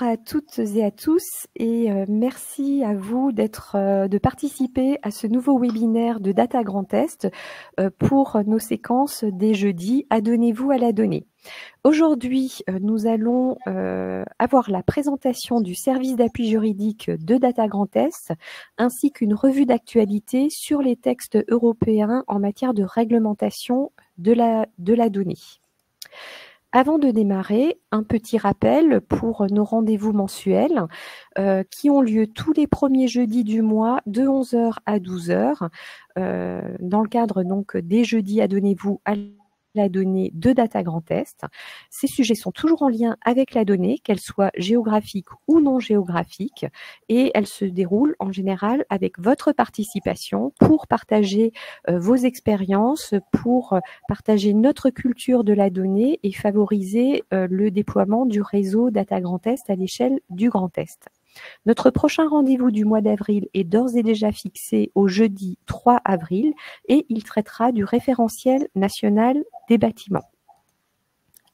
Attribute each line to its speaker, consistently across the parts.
Speaker 1: Bonjour à toutes et à tous et merci à vous de participer à ce nouveau webinaire de Data Grand Est pour nos séquences des jeudis Adonnez-vous à la donnée. Aujourd'hui, nous allons avoir la présentation du service d'appui juridique de Data Grand Est ainsi qu'une revue d'actualité sur les textes européens en matière de réglementation de la donnée. Avant de démarrer, un petit rappel pour nos rendez-vous mensuels qui ont lieu tous les premiers jeudis du mois de 11 h à 12 h dans le cadre donc des jeudis Adonnez-vous à la donnée de Data Grand Est. Ces sujets sont toujours en lien avec la donnée, qu'elle soit géographique ou non géographique, et elles se déroulent en général avec votre participation pour partager vos expériences, pour partager notre culture de la donnée et favoriser le déploiement du réseau Data Grand Est à l'échelle du Grand Est. Notre prochain rendez-vous du mois d'avril est d'ores et déjà fixé au jeudi 3 avril et il traitera du référentiel national des bâtiments.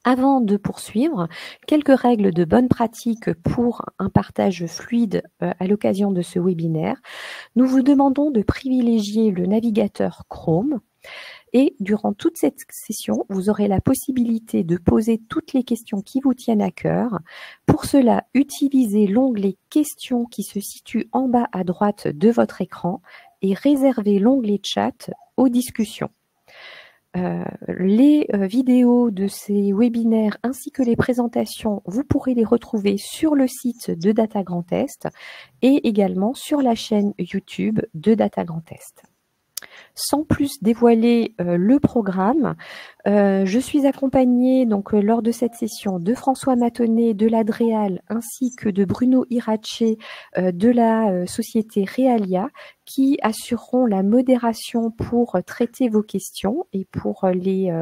Speaker 1: Avant de poursuivre, quelques règles de bonne pratique pour un partage fluide à l'occasion de ce webinaire. Nous vous demandons de privilégier le navigateur Chrome. Et durant toute cette session, vous aurez la possibilité de poser toutes les questions qui vous tiennent à cœur. Pour cela, utilisez l'onglet « Questions » qui se situe en bas à droite de votre écran et réservez l'onglet « Chat » aux discussions. Les vidéos de ces webinaires ainsi que les présentations, vous pourrez les retrouver sur le site de Data Grand Est et également sur la chaîne YouTube de Data Grand Est. Sans plus dévoiler le programme, je suis accompagnée donc lors de cette session de François Matonnet de l'Adréal ainsi que de Bruno Irache de la société Realia qui assureront la modération pour traiter vos questions et pour les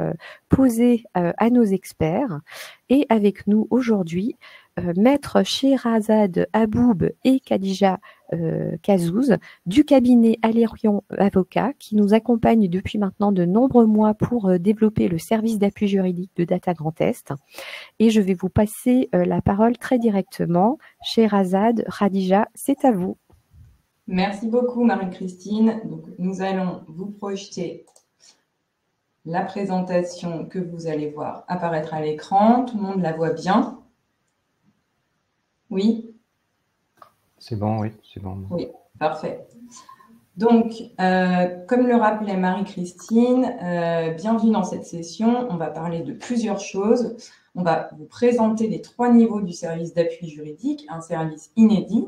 Speaker 1: poser à nos experts. Et avec nous aujourd'hui, Maître Sherazade Aboub et Khadija Kazouz du cabinet Alérion Avocat qui nous accompagne depuis maintenant de nombreux mois pour développer le service d'appui juridique de Data Grand Est. Et je vais vous passer la parole très directement. Sherazade, Khadija, c'est à vous.
Speaker 2: Merci beaucoup Marie-Christine. Donc, nous allons vous projeter la présentation que vous allez voir apparaître à l'écran. Tout le monde la voit bien? Oui?
Speaker 3: C'est bon, oui, c'est bon.
Speaker 2: Oui, parfait. Donc, comme le rappelait Marie-Christine, bienvenue dans cette session. On va parler de plusieurs choses. On va vous présenter les 3 niveaux du service d'appui juridique, un service inédit.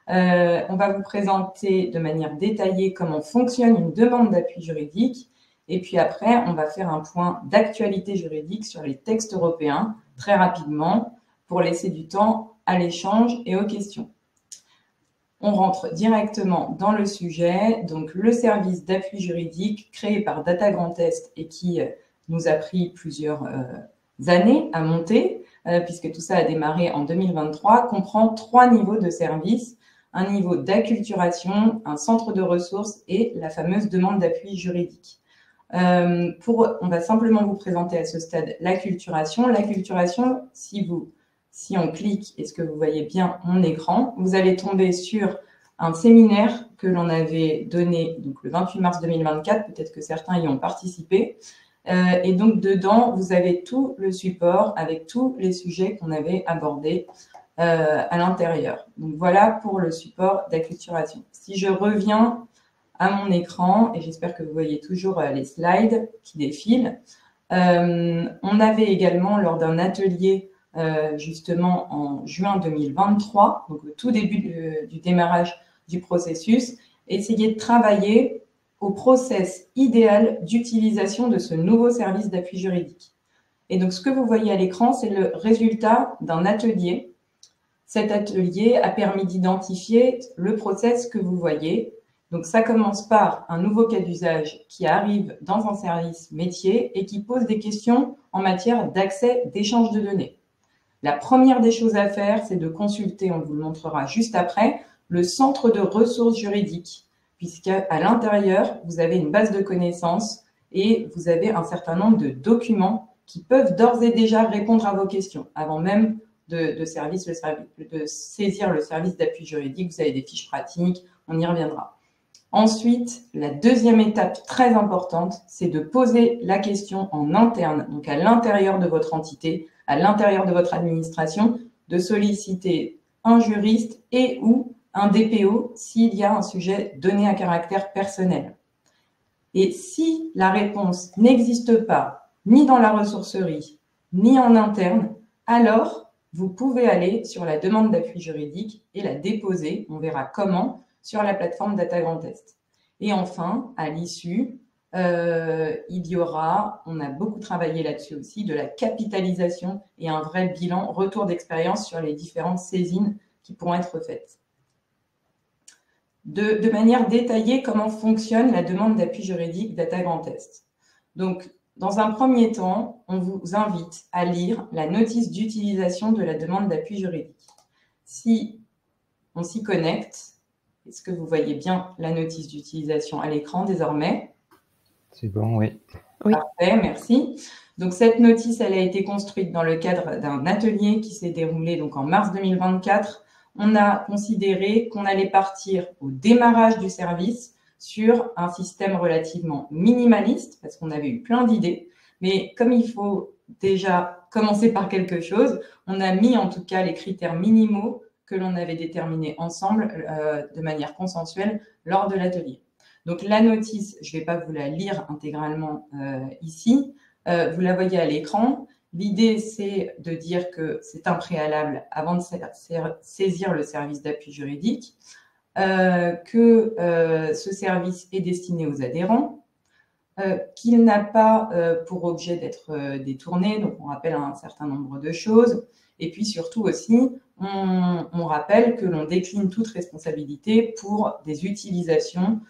Speaker 2: On va vous présenter de manière détaillée comment fonctionne une demande d'appui juridique. Et puis après, on va faire un point d'actualité juridique sur les textes européens, très rapidement, pour laisser du temps à l'échange et aux questions. On rentre directement dans le sujet. Donc, le service d'appui juridique créé par Data Grand Est et qui nous a pris plusieurs années à monter, puisque tout ça a démarré en 2023, comprend 3 niveaux de service. Un niveau d'acculturation, un centre de ressources et la fameuse demande d'appui juridique. On va simplement vous présenter à ce stade l'acculturation. L'acculturation, si on clique, est-ce que vous voyez bien mon écran, vous allez tomber sur un séminaire que l'on avait donné donc, le 28 mars 2024, peut-être que certains y ont participé. Et donc, dedans, vous avez tout le support avec tous les sujets qu'on avait abordés à l'intérieur. Donc, voilà pour le support d'acculturation. Si je reviens à mon écran, et j'espère que vous voyez toujours les slides qui défilent, on avait également, lors d'un atelier justement en juin 2023, donc au tout début du démarrage du processus, essayer de travailler au process idéal d'utilisation de ce nouveau service d'appui juridique. Et donc, ce que vous voyez à l'écran, c'est le résultat d'un atelier. Cet atelier a permis d'identifier le process que vous voyez. Donc, ça commence par un nouveau cas d'usage qui arrive dans un service métier et qui pose des questions en matière d'accès, d'échange de données. La première des choses à faire, c'est de consulter, on vous le montrera juste après, le centre de ressources juridiques, puisqu'à l'intérieur, vous avez une base de connaissances et vous avez un certain nombre de documents qui peuvent d'ores et déjà répondre à vos questions, avant même de saisir le service d'appui juridique. Vous avez des fiches pratiques, on y reviendra. Ensuite, la deuxième étape très importante, c'est de poser la question en interne, donc à l'intérieur de votre entité, à l'intérieur de votre administration, de solliciter un juriste et ou un DPO s'il y a un sujet donné à caractère personnel. Et si la réponse n'existe pas, ni dans la ressourcerie, ni en interne, alors vous pouvez aller sur la demande d'appui juridique et la déposer, on verra comment, sur la plateforme Data Grand Est. Et enfin, à l'issue, il y aura, on a beaucoup travaillé là-dessus aussi, de la capitalisation et un vrai bilan, retour d'expérience sur les différentes saisines qui pourront être faites. De manière détaillée, comment fonctionne la demande d'appui juridique Data Grand Est. Donc, dans un premier temps, on vous invite à lire la notice d'utilisation de la demande d'appui juridique. Si on s'y connecte, est-ce que vous voyez bien la notice d'utilisation à l'écran désormais?
Speaker 3: C'est bon, oui.
Speaker 1: Oui.
Speaker 2: Parfait, merci. Donc, cette notice, elle a été construite dans le cadre d'un atelier qui s'est déroulé donc en mars 2024. On a considéré qu'on allait partir au démarrage du service sur un système relativement minimaliste, parce qu'on avait eu plein d'idées. Mais comme il faut déjà commencer par quelque chose, on a mis en tout cas les critères minimaux que l'on avait déterminés ensemble de manière consensuelle lors de l'atelier. Donc, la notice, je ne vais pas vous la lire intégralement ici. Vous la voyez à l'écran. L'idée, c'est de dire que c'est un préalable avant de saisir le service d'appui juridique, que ce service est destiné aux adhérents, qu'il n'a pas pour objet d'être détourné, donc on rappelle un certain nombre de choses, et puis surtout aussi, on rappelle que l'on décline toute responsabilité pour des utilisations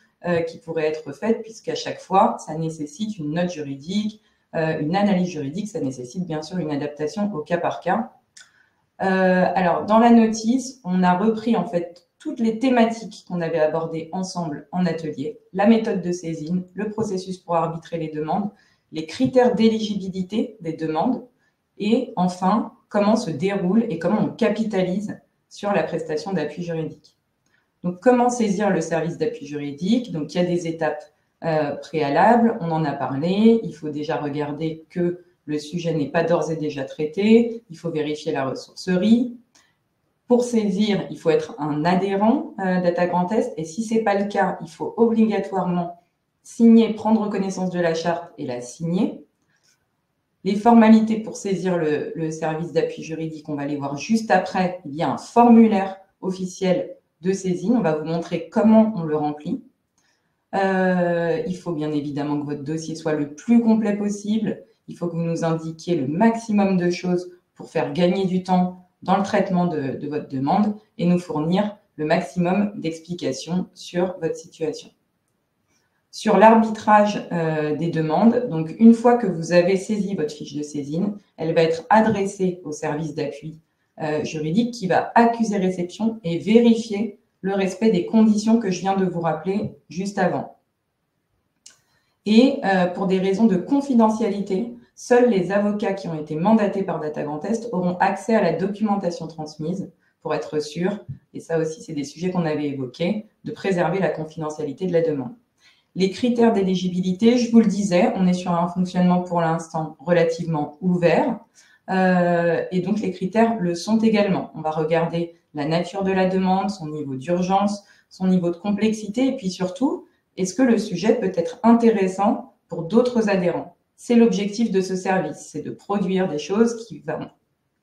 Speaker 2: qui pourraient être faites, puisqu'à chaque fois, ça nécessite une note juridique, une analyse juridique, ça nécessite bien sûr une adaptation au cas par cas. Alors, dans la notice, on a repris en fait toutes les thématiques qu'on avait abordées ensemble en atelier, la méthode de saisine, le processus pour arbitrer les demandes, les critères d'éligibilité des demandes et enfin, comment se déroule et comment on capitalise sur la prestation d'appui juridique. Donc, comment saisir le service d'appui juridique? Donc, il y a des étapes préalables, on en a parlé, il faut déjà regarder que le sujet n'est pas d'ores et déjà traité, il faut vérifier la ressourcerie. Pour saisir, il faut être un adhérent Data Grand Est et si ce n'est pas le cas, il faut obligatoirement signer, prendre connaissance de la charte et la signer. Les formalités pour saisir le service d'appui juridique, on va les voir juste après. Il y a un formulaire officiel de saisine, on va vous montrer comment on le remplit. Il faut bien évidemment que votre dossier soit le plus complet possible. Il faut que vous nous indiquiez le maximum de choses pour faire gagner du temps dans le traitement de votre demande et nous fournir le maximum d'explications sur votre situation. Sur l'arbitrage des demandes, donc une fois que vous avez saisi votre fiche de saisine, elle va être adressée au service d'appui juridique qui va accuser réception et vérifier le respect des conditions que je viens de vous rappeler juste avant. Et pour des raisons de confidentialité, seuls les avocats qui ont été mandatés par Data Grand Est auront accès à la documentation transmise pour être sûr, et ça aussi c'est des sujets qu'on avait évoqués, de préserver la confidentialité de la demande. Les critères d'éligibilité, je vous le disais, on est sur un fonctionnement pour l'instant relativement ouvert et donc les critères le sont également. On va regarder la nature de la demande, son niveau d'urgence, son niveau de complexité et puis surtout, est-ce que le sujet peut être intéressant pour d'autres adhérents? C'est l'objectif de ce service, c'est de produire des choses qui vont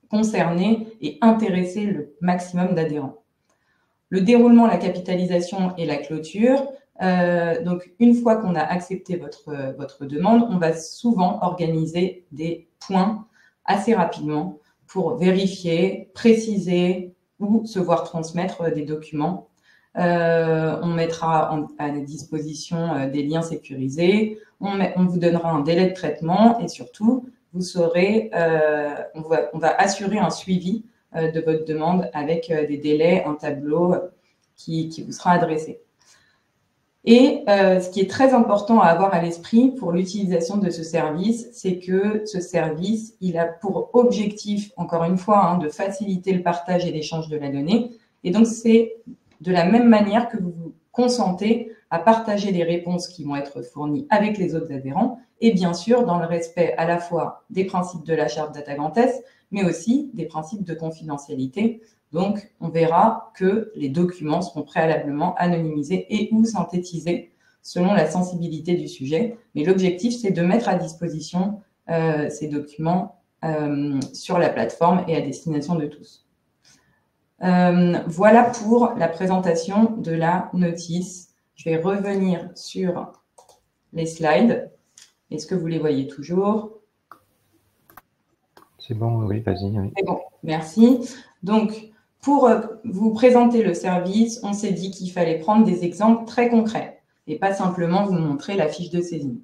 Speaker 2: concerner et intéresser le maximum d'adhérents. Le déroulement, la capitalisation et la clôture. Donc, une fois qu'on a accepté votre demande, on va souvent organiser des points assez rapidement pour vérifier, préciser ou se voir transmettre des documents. On mettra à disposition des liens sécurisés, on vous donnera un délai de traitement et surtout, vous saurez, on va assurer un suivi de votre demande avec des délais, un tableau qui vous sera adressé. Et ce qui est très important à avoir à l'esprit pour l'utilisation de ce service, c'est que ce service, il a pour objectif, encore une fois, hein, de faciliter le partage et l'échange de la donnée. Et donc, c'est de la même manière que vous vous consentez à partager les réponses qui vont être fournies avec les autres adhérents, et bien sûr, dans le respect à la fois des principes de la charte Data Grand Est, mais aussi des principes de confidentialité. Donc, on verra que les documents seront préalablement anonymisés et ou synthétisés selon la sensibilité du sujet. Mais l'objectif, c'est de mettre à disposition ces documents sur la plateforme et à destination de tous. Voilà pour la présentation de la notice. Je vais revenir sur les slides. Est-ce que vous les voyez toujours?
Speaker 3: C'est bon, oui, vas-y. Oui.
Speaker 2: C'est bon, merci. Donc, pour vous présenter le service, on s'est dit qu'il fallait prendre des exemples très concrets et pas simplement vous montrer la fiche de saisine.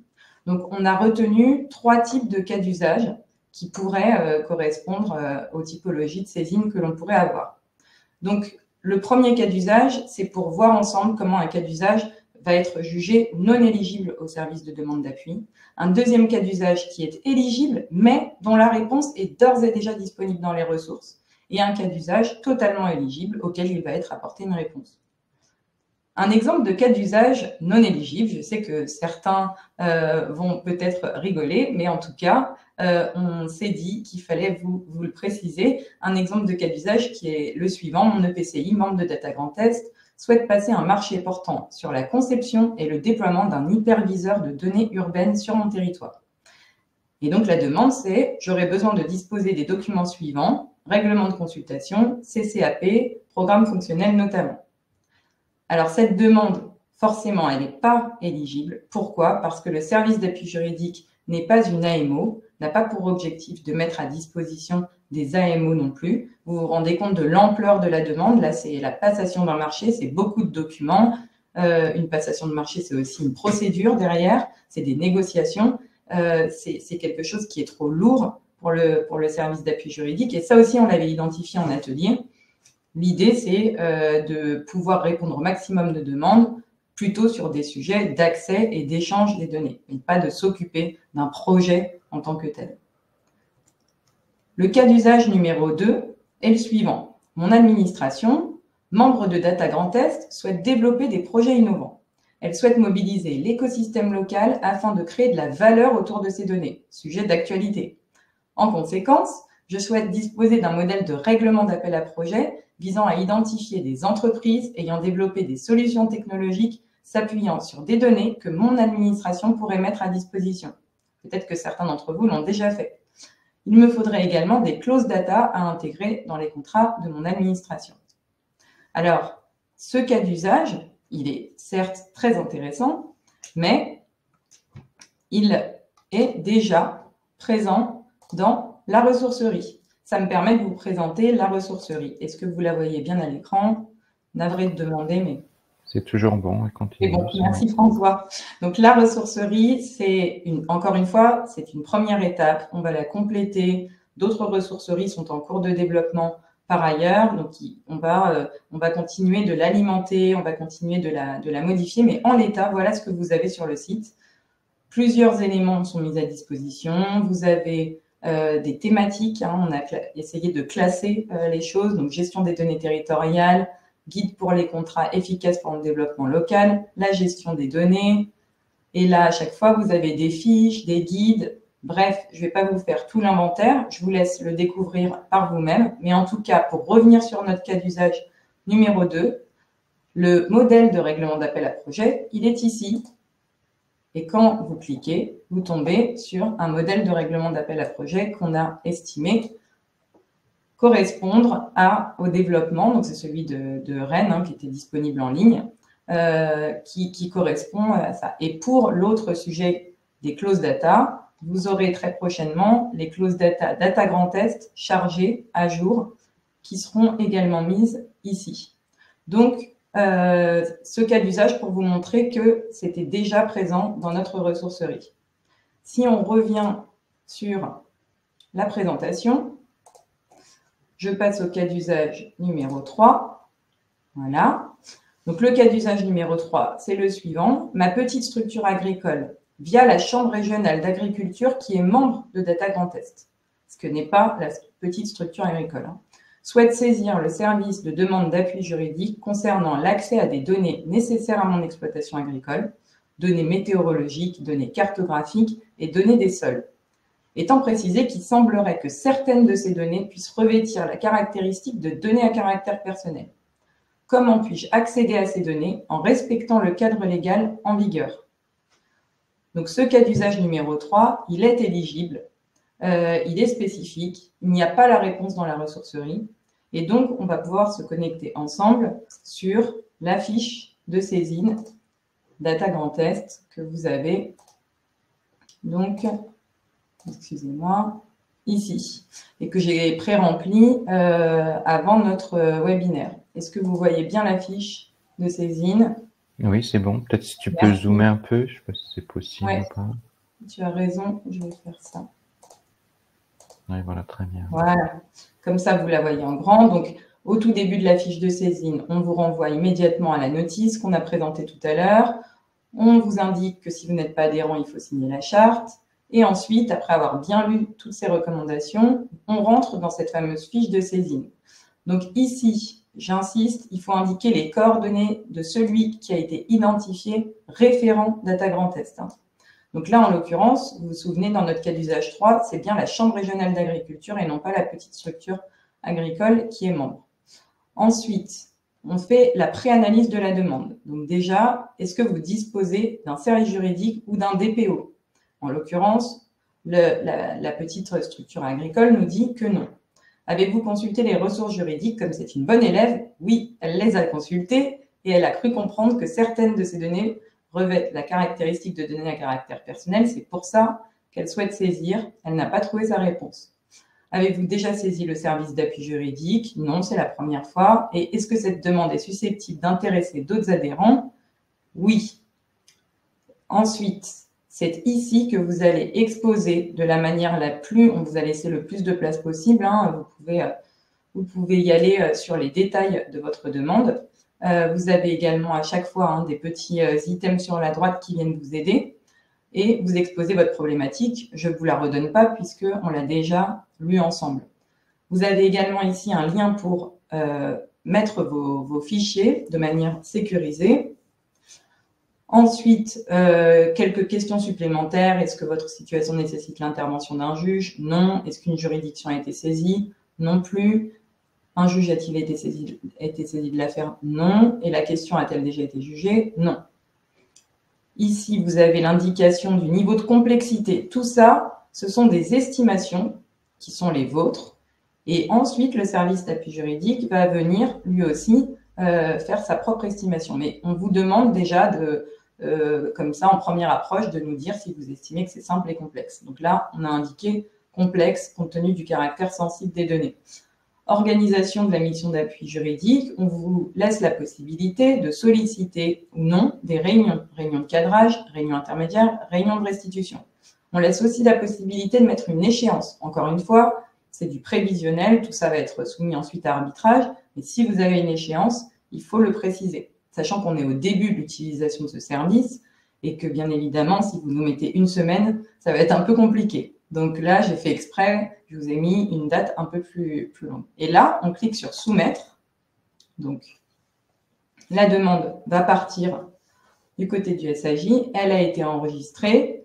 Speaker 2: Donc, on a retenu 3 types de cas d'usage qui pourraient correspondre aux typologies de saisine que l'on pourrait avoir. Donc, le premier cas d'usage, c'est pour voir ensemble comment un cas d'usage va être jugé non éligible au service de demande d'appui. Un deuxième cas d'usage qui est éligible, mais dont la réponse est d'ores et déjà disponible dans les ressources. Et un cas d'usage totalement éligible auquel il va être apporté une réponse. Un exemple de cas d'usage non éligible, je sais que certains vont peut-être rigoler, mais en tout cas, on s'est dit qu'il fallait vous le préciser. Un exemple de cas d'usage qui est le suivant. Mon EPCI, membre de Data Grand Est, souhaite passer un marché portant sur la conception et le déploiement d'un hyperviseur de données urbaines sur mon territoire. Et donc, la demande, c'est « J'aurais besoin de disposer des documents suivants, règlement de consultation, CCAP, programme fonctionnel notamment. » Alors, cette demande, forcément, elle n'est pas éligible. Pourquoi? Parce que le service d'appui juridique n'est pas une AMO, n'a pas pour objectif de mettre à disposition des AMO non plus. Vous vous rendez compte de l'ampleur de la demande. Là, c'est la passation d'un marché, c'est beaucoup de documents. Une passation de marché, c'est aussi une procédure derrière, c'est des négociations. C'est quelque chose qui est trop lourd pour le service d'appui juridique. Et ça aussi, on l'avait identifié en atelier. L'idée, c'est de pouvoir répondre au maximum de demandes plutôt sur des sujets d'accès et d'échange des données, et pas de s'occuper d'un projet en tant que tel. Le cas d'usage numéro 2 est le suivant. Mon administration, membre de Data Grand Est, souhaite développer des projets innovants. Elle souhaite mobiliser l'écosystème local afin de créer de la valeur autour de ces données, sujet d'actualité. En conséquence, je souhaite disposer d'un modèle de règlement d'appel à projet visant à identifier des entreprises ayant développé des solutions technologiques s'appuyant sur des données que mon administration pourrait mettre à disposition. Peut-être que certains d'entre vous l'ont déjà fait. Il me faudrait également des clauses data à intégrer dans les contrats de mon administration. Alors, ce cas d'usage, il est certes très intéressant, mais il est déjà présent dans la ressourcerie. Ça me permet de vous présenter la ressourcerie. Est-ce que vous la voyez bien à l'écran? Navré de demander, mais...
Speaker 3: C'est toujours bon, continue.
Speaker 2: C'est bon, merci François. Donc la ressourcerie, c'est encore une fois, c'est une première étape. On va la compléter. D'autres ressourceries sont en cours de développement par ailleurs. Donc on va continuer de l'alimenter, on va continuer de la modifier. Mais en l'état, voilà ce que vous avez sur le site. Plusieurs éléments sont mis à disposition. Vous avez des thématiques. On a essayé de classer les choses. Donc gestion des données territoriales, guide pour les contrats efficaces pour le développement local, la gestion des données. Et là, à chaque fois, vous avez des fiches, des guides. Bref, je ne vais pas vous faire tout l'inventaire. Je vous laisse le découvrir par vous-même. Mais en tout cas, pour revenir sur notre cas d'usage numéro 2, le modèle de règlement d'appel à projet, il est ici. Et quand vous cliquez, vous tombez sur un modèle de règlement d'appel à projet qu'on a estimé correspondre au développement, donc c'est celui de Rennes qui était disponible en ligne, qui correspond à ça. Et pour l'autre sujet des clauses data, vous aurez très prochainement les clauses data Grand Est chargées à jour qui seront également mises ici. Donc, ce cas d'usage pour vous montrer que c'était déjà présent dans notre ressourcerie. Si on revient sur la présentation, je passe au cas d'usage numéro 3. Voilà. Donc, le cas d'usage numéro 3, c'est le suivant. Ma petite structure agricole, via la Chambre régionale d'agriculture qui est membre de Data Grand Est, ce que n'est pas la petite structure agricole, souhaite saisir le service de demande d'appui juridique concernant l'accès à des données nécessaires à mon exploitation agricole, données météorologiques, données cartographiques et données des sols. Étant précisé qu'il semblerait que certaines de ces données puissent revêtir la caractéristique de données à caractère personnel. Comment puis-je accéder à ces données en respectant le cadre légal en vigueur? Donc, ce cas d'usage numéro 3, il est éligible, il est spécifique, il n'y a pas la réponse dans la ressourcerie, et donc, on va pouvoir se connecter ensemble sur la fiche de saisine Data Grand Est que vous avez, donc, excusez-moi, ici, et que j'ai pré-rempli avant notre webinaire. Est-ce que vous voyez bien la fiche de saisine?
Speaker 3: Oui, c'est bon. Peut-être si tu peux zoomer un peu, je ne sais pas si c'est possible ou pas.
Speaker 2: Tu as raison, je vais faire ça.
Speaker 3: Oui, voilà, très bien.
Speaker 2: Voilà, comme ça, vous la voyez en grand. Donc, au tout début de la fiche de saisine, on vous renvoie immédiatement à la notice qu'on a présentée tout à l'heure. On vous indique que si vous n'êtes pas adhérent, il faut signer la charte. Et ensuite, après avoir bien lu toutes ces recommandations, on rentre dans cette fameuse fiche de saisine. Donc ici, j'insiste, il faut indiquer les coordonnées de celui qui a été identifié référent Data Grand Est. Donc là, en l'occurrence, vous vous souvenez, dans notre cas d'usage 3, c'est bien la Chambre régionale d'agriculture et non pas la petite structure agricole qui est membre. Ensuite, on fait la préanalyse de la demande. Donc déjà, est-ce que vous disposez d'un service juridique ou d'un DPO? En l'occurrence, la petite structure agricole nous dit que non. Avez-vous consulté les ressources juridiques comme c'est une bonne élève? Oui, elle les a consultées et elle a cru comprendre que certaines de ces données revêtent la caractéristique de données à caractère personnel. C'est pour ça qu'elle souhaite saisir. Elle n'a pas trouvé sa réponse. Avez-vous déjà saisi le service d'appui juridique? Non, c'est la première fois. Et est-ce que cette demande est susceptible d'intéresser d'autres adhérents? Oui. Ensuite, c'est ici que vous allez exposer de la manière la plus, on vous a laissé le plus de place possible, vous pouvez y aller sur les détails de votre demande. Vous avez également à chaque fois des petits items sur la droite qui viennent vous aider et vous exposez votre problématique. Je ne vous la redonne pas puisqu'on l'a déjà lu ensemble. Vous avez également ici un lien pour mettre vos fichiers de manière sécurisée. Ensuite, quelques questions supplémentaires. Est-ce que votre situation nécessite l'intervention d'un juge? Non. Est-ce qu'une juridiction a été saisie? Non plus. Un juge a-t-il été saisi de l'affaire? Non. Et la question a-t-elle déjà été jugée? Non. Ici, vous avez l'indication du niveau de complexité. Tout ça, ce sont des estimations qui sont les vôtres. Et ensuite, le service d'appui juridique va venir, lui aussi, faire sa propre estimation. Mais on vous demande déjà comme ça, en première approche, de nous dire si vous estimez que c'est simple et complexe. Donc là, on a indiqué complexe compte tenu du caractère sensible des données. Organisation de la mission d'appui juridique, on vous laisse la possibilité de solliciter ou non des réunions de cadrage, réunions intermédiaires, réunions de restitution. On laisse aussi la possibilité de mettre une échéance. Encore une fois, c'est du prévisionnel, tout ça va être soumis ensuite à arbitrage, mais si vous avez une échéance, il faut le préciser, sachant qu'on est au début de l'utilisation de ce service et que bien évidemment, si vous nous mettez une semaine, ça va être un peu compliqué. Donc là, j'ai fait exprès, je vous ai mis une date un peu plus longue. Et là, on clique sur soumettre. Donc, la demande va partir du côté du SAJ. Elle a été enregistrée.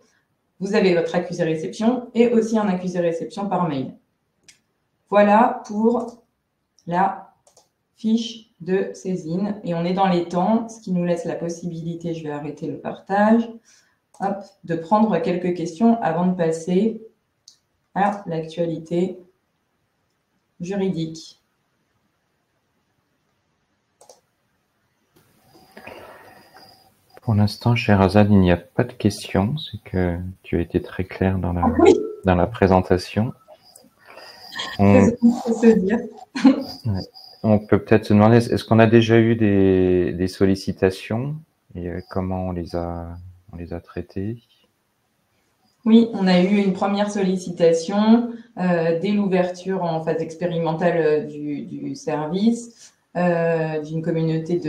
Speaker 2: Vous avez votre accusé-réception et aussi un accusé-réception par mail. Voilà pour la fiche de saisine. Et on est dans les temps, ce qui nous laisse la possibilité, je vais arrêter le partage, de prendre quelques questions avant de passer à l'actualité juridique.
Speaker 3: Pour l'instant, Sherazade, il n'y a pas de questions. C'est que tu as été très clair dans la présentation. On peut peut-être se demander, est-ce qu'on a déjà eu des sollicitations et comment on les a traitées?
Speaker 2: Oui, on a eu une première sollicitation dès l'ouverture en phase expérimentale du service d'une communauté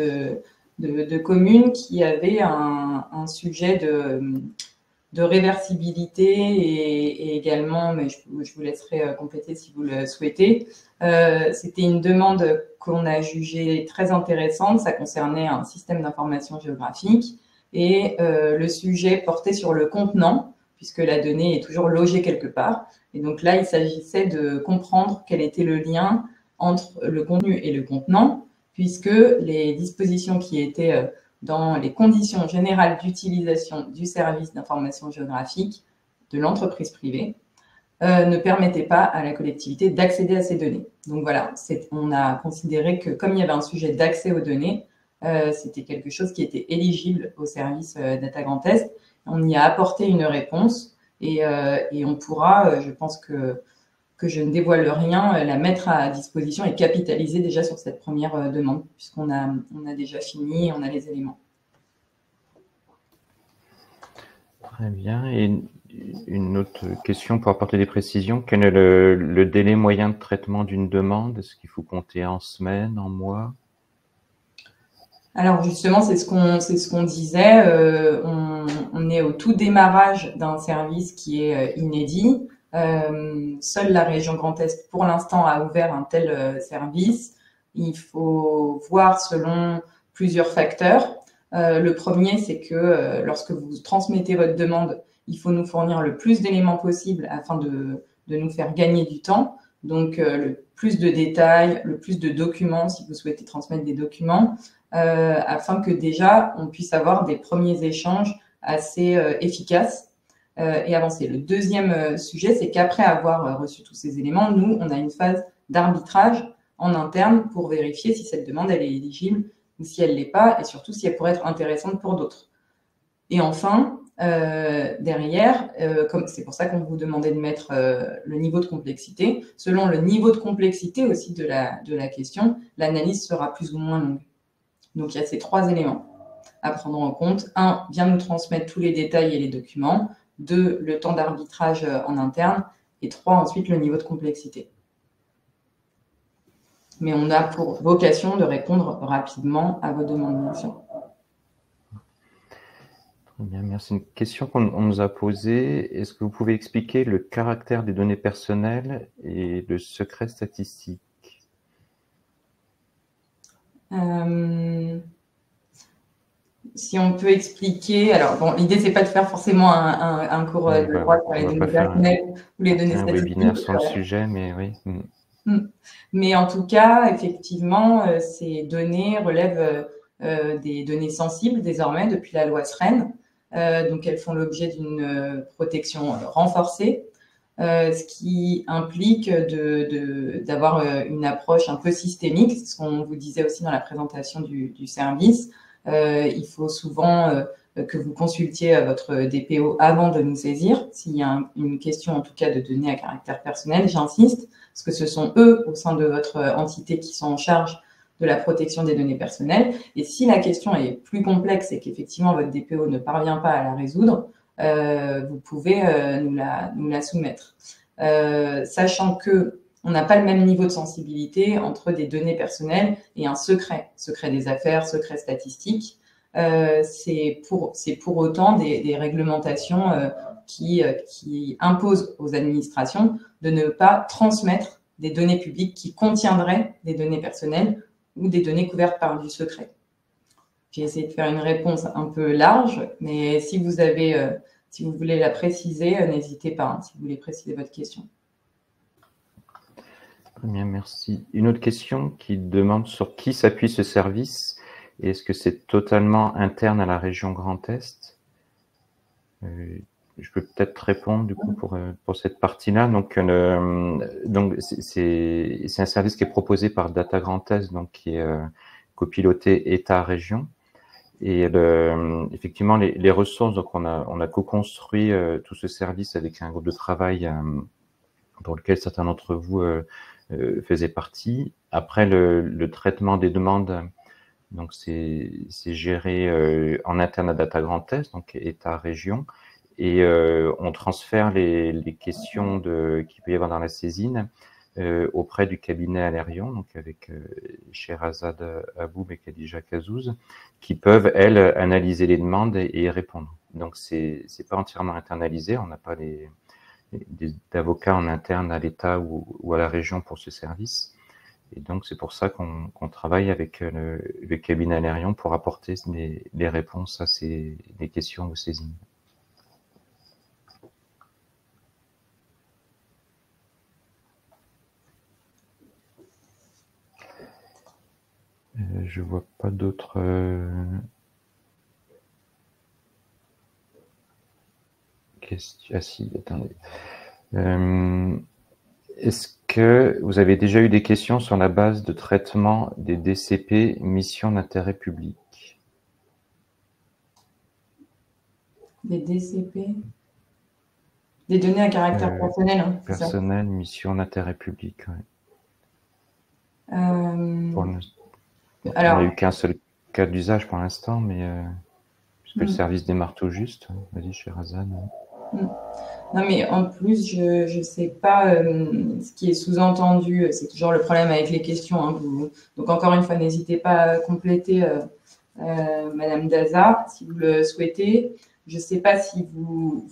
Speaker 2: de communes qui avaient un sujet de réversibilité et également, mais je vous laisserai compléter si vous le souhaitez. C'était une demande qu'on a jugée très intéressante. Ça concernait un système d'information géographique et le sujet portait sur le contenant, puisque la donnée est toujours logée quelque part. Et donc là, il s'agissait de comprendre quel était le lien entre le contenu et le contenant, puisque les dispositions qui étaient dans les conditions générales d'utilisation du service d'information géographique de l'entreprise privée ne permettaient pas à la collectivité d'accéder à ces données. Donc voilà, on a considéré que comme il y avait un sujet d'accès aux données, c'était quelque chose qui était éligible au service Data Grand Est. On y a apporté une réponse et on pourra, je pense que je ne dévoile rien, la mettre à disposition et capitaliser déjà sur cette première demande, puisqu'on a déjà fini et on a les éléments.
Speaker 3: Très bien. Et une autre question pour apporter des précisions. Quel est le délai moyen de traitement d'une demande? Est-ce qu'il faut compter en semaines, en mois?
Speaker 2: Alors justement, c'est ce qu'on disait. On est au tout démarrage d'un service qui est inédit. Seule la région Grand Est, pour l'instant, a ouvert un tel service. Il faut voir selon plusieurs facteurs. Le premier, c'est que lorsque vous transmettez votre demande, il faut nous fournir le plus d'éléments possible afin de nous faire gagner du temps. Donc, le plus de détails, le plus de documents, si vous souhaitez transmettre des documents, afin que déjà, on puisse avoir des premiers échanges assez efficaces et avancer. Le deuxième sujet, c'est qu'après avoir reçu tous ces éléments, nous, on a une phase d'arbitrage en interne pour vérifier si cette demande, elle est éligible ou si elle ne l'est pas, et surtout si elle pourrait être intéressante pour d'autres. Et enfin, derrière, c'est pour ça qu'on vous demandait de mettre le niveau de complexité. Selon le niveau de complexité aussi de la question, l'analyse sera plus ou moins longue. Donc, il y a ces trois éléments à prendre en compte. 1, bien nous transmettre tous les détails et les documents. 2, le temps d'arbitrage en interne. Et 3, ensuite, le niveau de complexité. Mais on a pour vocation de répondre rapidement à vos demandes d'action.
Speaker 3: Très bien, merci. Une question qu'on nous a posée. Est-ce que vous pouvez expliquer le caractère des données personnelles et le secret statistique?
Speaker 2: Si on peut expliquer, alors bon, l'idée c'est pas de faire forcément un cours de droit sur les données personnelles ou les données statistiques.
Speaker 3: Un webinaire sur le sujet, mais oui.
Speaker 2: Mais en tout cas, effectivement, ces données relèvent des données sensibles désormais depuis la loi SREN. Donc elles font l'objet d'une protection renforcée, ce qui implique d'avoir une approche un peu systémique, c'est ce qu'on vous disait aussi dans la présentation du service. Il faut souvent que vous consultiez votre DPO avant de nous saisir. S'il y a une question, en tout cas, de données à caractère personnel, j'insiste, parce que ce sont eux, au sein de votre entité, qui sont en charge de la protection des données personnelles. Et si la question est plus complexe et qu'effectivement votre DPO ne parvient pas à la résoudre, vous pouvez nous la soumettre. Sachant que on n'a pas le même niveau de sensibilité entre des données personnelles et un secret des affaires, secret statistique. C'est pour autant des réglementations qui imposent aux administrations de ne pas transmettre des données publiques qui contiendraient des données personnelles ou des données couvertes par du secret. J'ai essayé de faire une réponse un peu large, mais si vous voulez la préciser, n'hésitez pas, si vous voulez préciser votre question.
Speaker 3: Très bien, merci. Une autre question qui demande sur qui s'appuie ce service. Est-ce que c'est totalement interne à la région Grand Est? Je peux peut-être répondre du coup pour cette partie-là. Donc c'est un service qui est proposé par Data Grand Est, donc qui est copiloté État-région. Et effectivement, les ressources, donc on a co-construit tout ce service avec un groupe de travail pour lequel certains d'entre vous faisaient partie. Après, le traitement des demandes, donc c'est géré en interne à Data Grand Est, donc État-région. Et on transfère les questions qu'il peut y avoir dans la saisine auprès du cabinet Alerion, donc avec Sherazade Aboub et Khadija Kazouz, qui peuvent, elles, analyser les demandes et y répondre. Donc, c'est pas entièrement internalisé, on n'a pas d'avocats en interne à l'État ou à la région pour ce service. Et donc, c'est pour ça qu'on travaille avec le cabinet Alerion pour apporter les réponses à les questions ou saisines. Je vois pas d'autres questions. Ah si, attendez. Est-ce que vous avez déjà eu des questions sur la base de traitement des DCP, mission d'intérêt public?
Speaker 2: Des DCP? Des données à caractère personnel, hein,
Speaker 3: personnel, mission d'intérêt public, ouais. Alors, on n'a eu qu'un seul cas d'usage pour l'instant, mais puisque le service démarre tout juste. Vas-y, Sherazade.
Speaker 2: Non, mais en plus, je ne sais pas ce qui est sous-entendu. C'est toujours le problème avec les questions. Hein, donc, encore une fois, n'hésitez pas à compléter, Madame Daza, si vous le souhaitez. Je ne sais pas si vous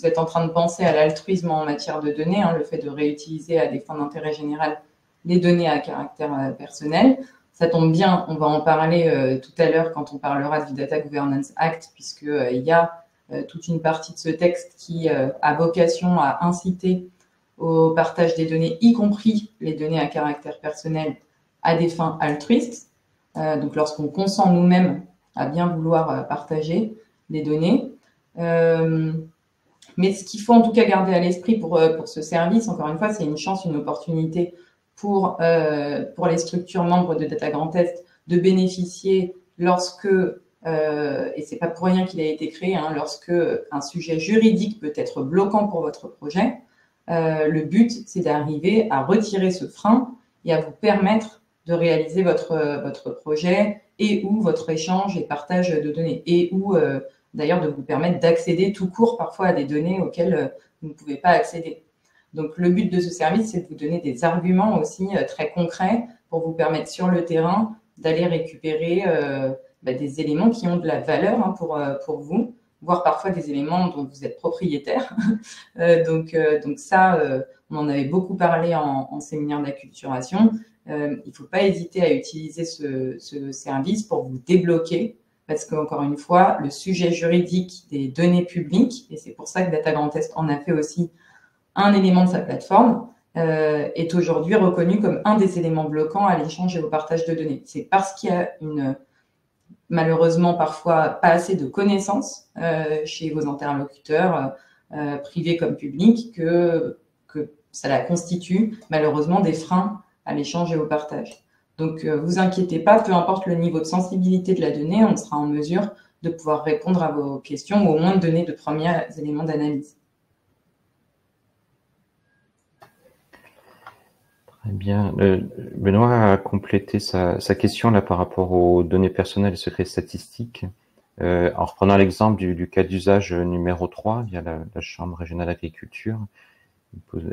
Speaker 2: êtes en train de penser à l'altruisme en matière de données, hein, le fait de réutiliser à des fins d'intérêt général les données à caractère personnel. Ça tombe bien, on va en parler tout à l'heure quand on parlera du Data Governance Act, puisqu'il y a toute une partie de ce texte qui a vocation à inciter au partage des données, y compris les données à caractère personnel, à des fins altruistes. Donc, lorsqu'on consent nous-mêmes à bien vouloir partager les données. Mais ce qu'il faut en tout cas garder à l'esprit pour ce service, encore une fois, c'est une chance, une opportunité pour les structures membres de Data Grand Est de bénéficier lorsque, et c'est pas pour rien qu'il a été créé, hein, lorsque un sujet juridique peut être bloquant pour votre projet, le but, c'est d'arriver à retirer ce frein et à vous permettre de réaliser votre projet et ou votre échange et partage de données et ou d'ailleurs de vous permettre d'accéder tout court parfois à des données auxquelles vous ne pouvez pas accéder. Donc, le but de ce service, c'est de vous donner des arguments aussi très concrets pour vous permettre sur le terrain d'aller récupérer des éléments qui ont de la valeur, hein, pour vous, voire parfois des éléments dont vous êtes propriétaire. Donc ça, on en avait beaucoup parlé en séminaire d'acculturation. Il ne faut pas hésiter à utiliser ce service pour vous débloquer, parce qu'encore une fois, le sujet juridique des données publiques, et c'est pour ça que Data Grand Est en a fait aussi un élément de sa plateforme, est aujourd'hui reconnu comme un des éléments bloquants à l'échange et au partage de données. C'est parce qu'il y a malheureusement parfois pas assez de connaissances chez vos interlocuteurs, privés comme publics, que ça constitue malheureusement des freins à l'échange et au partage. Donc, vous inquiétez pas, peu importe le niveau de sensibilité de la donnée, on sera en mesure de pouvoir répondre à vos questions ou au moins de donner de premiers éléments d'analyse.
Speaker 3: Très bien. Benoît a complété sa question là par rapport aux données personnelles et secrets statistiques. En reprenant l'exemple du cas d'usage numéro 3 via la Chambre régionale d'agriculture,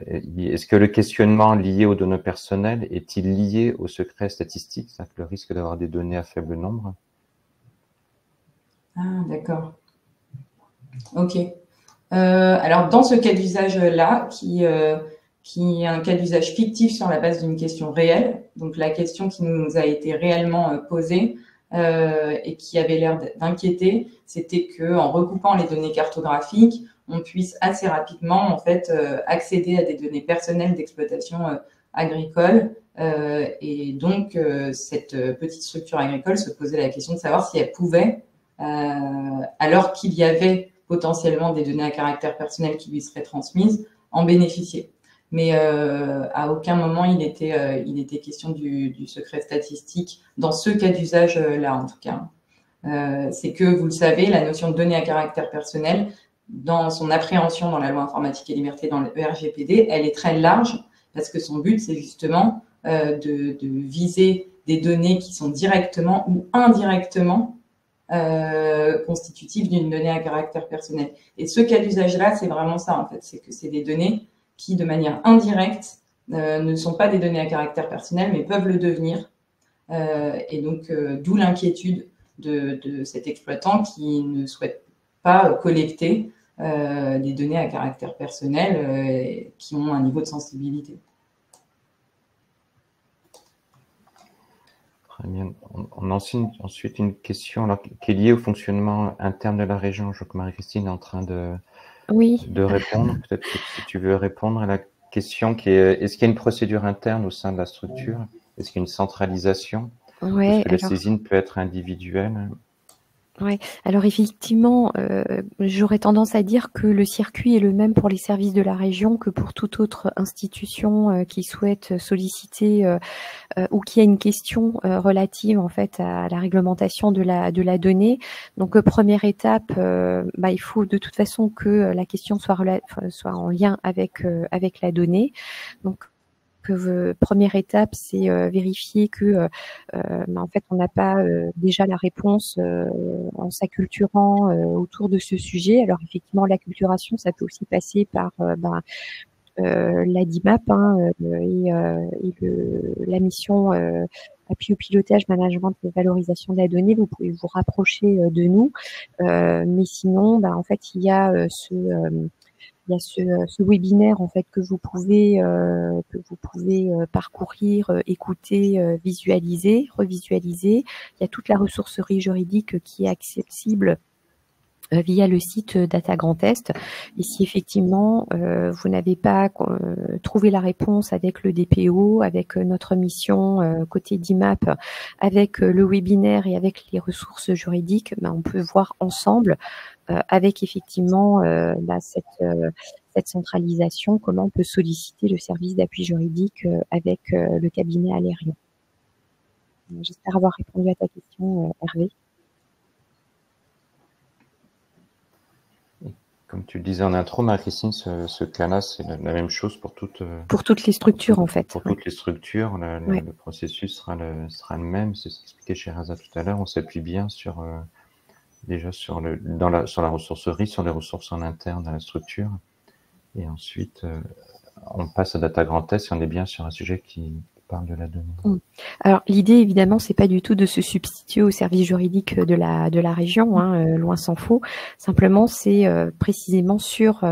Speaker 3: est-ce que le questionnement lié aux données personnelles est-il lié au secret statistique, c'est-à-dire le risque d'avoir des données à faible nombre?
Speaker 2: Ah, d'accord. Ok. Alors, dans ce cas d'usage-là, qui est un cas d'usage fictif sur la base d'une question réelle, donc la question qui nous a été réellement posée et qui avait l'air d'inquiéter, c'était qu'en recoupant les données cartographiques, on puisse assez rapidement en fait accéder à des données personnelles d'exploitation agricole. Et donc, cette petite structure agricole se posait la question de savoir si elle pouvait, alors qu'il y avait potentiellement des données à caractère personnel qui lui seraient transmises, en bénéficier. Mais à aucun moment il était question du secret statistique dans ce cas d'usage-là, en tout cas. C'est que, vous le savez, la notion de données à caractère personnel, dans son appréhension dans la loi informatique et liberté, dans le RGPD, elle est très large parce que son but, c'est justement de viser des données qui sont directement ou indirectement constitutives d'une donnée à caractère personnel. Et ce cas d'usage-là, c'est vraiment ça, en fait. C'est que c'est des données qui, de manière indirecte, ne sont pas des données à caractère personnel, mais peuvent le devenir. Et donc, d'où l'inquiétude de cet exploitant qui ne souhaite pas collecter des données à caractère personnel qui ont un niveau de sensibilité.
Speaker 3: Très bien. On a ensuite une question alors, qui est liée au fonctionnement interne de la région. Je vois que Marie-Christine est en train de répondre. Peut-être que si tu veux répondre à la question qui est, est-ce qu'il y a une procédure interne au sein de la structure? Est-ce qu'il y a une centralisation? Est-ce que la saisine peut être individuelle?
Speaker 1: Oui, alors effectivement, j'aurais tendance à dire que le circuit est le même pour les services de la région que pour toute autre institution qui souhaite solliciter ou qui a une question relative en fait à la réglementation de la donnée. Donc première étape, il faut de toute façon que la question soit en lien avec la donnée. Donc première étape, c'est vérifier que en fait on n'a pas déjà la réponse en s'acculturant autour de ce sujet. Alors effectivement, l'acculturation, ça peut aussi passer par la DIMAP et la mission appui au pilotage, management et valorisation de la donnée. Vous pouvez vous rapprocher de nous, mais sinon, en fait, il y a ce webinaire en fait que vous pouvez parcourir, écouter, visualiser, revisualiser. Il y a toute la ressourcerie juridique qui est accessible via le site Data Grand Est. Et si effectivement vous n'avez pas trouvé la réponse avec le DPO, avec notre mission côté DIMAP, avec le webinaire et avec les ressources juridiques, on peut voir ensemble avec effectivement cette centralisation, comment on peut solliciter le service d'appui juridique avec le cabinet Alérion. J'espère avoir répondu à ta question, Hervé.
Speaker 3: Comme tu le disais en intro, Marie-Christine, ce cas-là, c'est la même chose pour toutes
Speaker 1: les structures, en fait.
Speaker 3: Pour toutes les structures, le processus sera le même. C'est ce qu'expliquait Sheraza tout à l'heure. On s'appuie bien sur déjà sur la ressourcerie, sur les ressources en interne à la structure. Et ensuite, on passe à Data Grand Est si on est bien sur un sujet qui parle de la donnée.
Speaker 1: Alors l'idée évidemment c'est pas du tout de se substituer au service juridique de la région, loin s'en faut. Simplement c'est précisément sur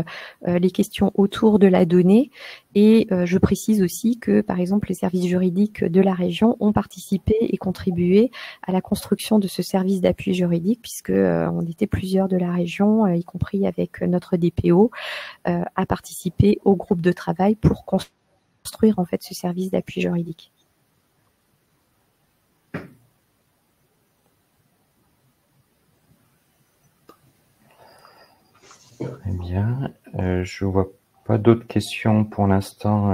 Speaker 1: les questions autour de la donnée. Et je précise aussi que par exemple les services juridiques de la région ont participé et contribué à la construction de ce service d'appui juridique puisque on était plusieurs de la région, y compris avec notre DPO, à participer au groupe de travail pour construire en fait ce service d'appui juridique.
Speaker 3: Très bien. Je vois pas d'autres questions pour l'instant,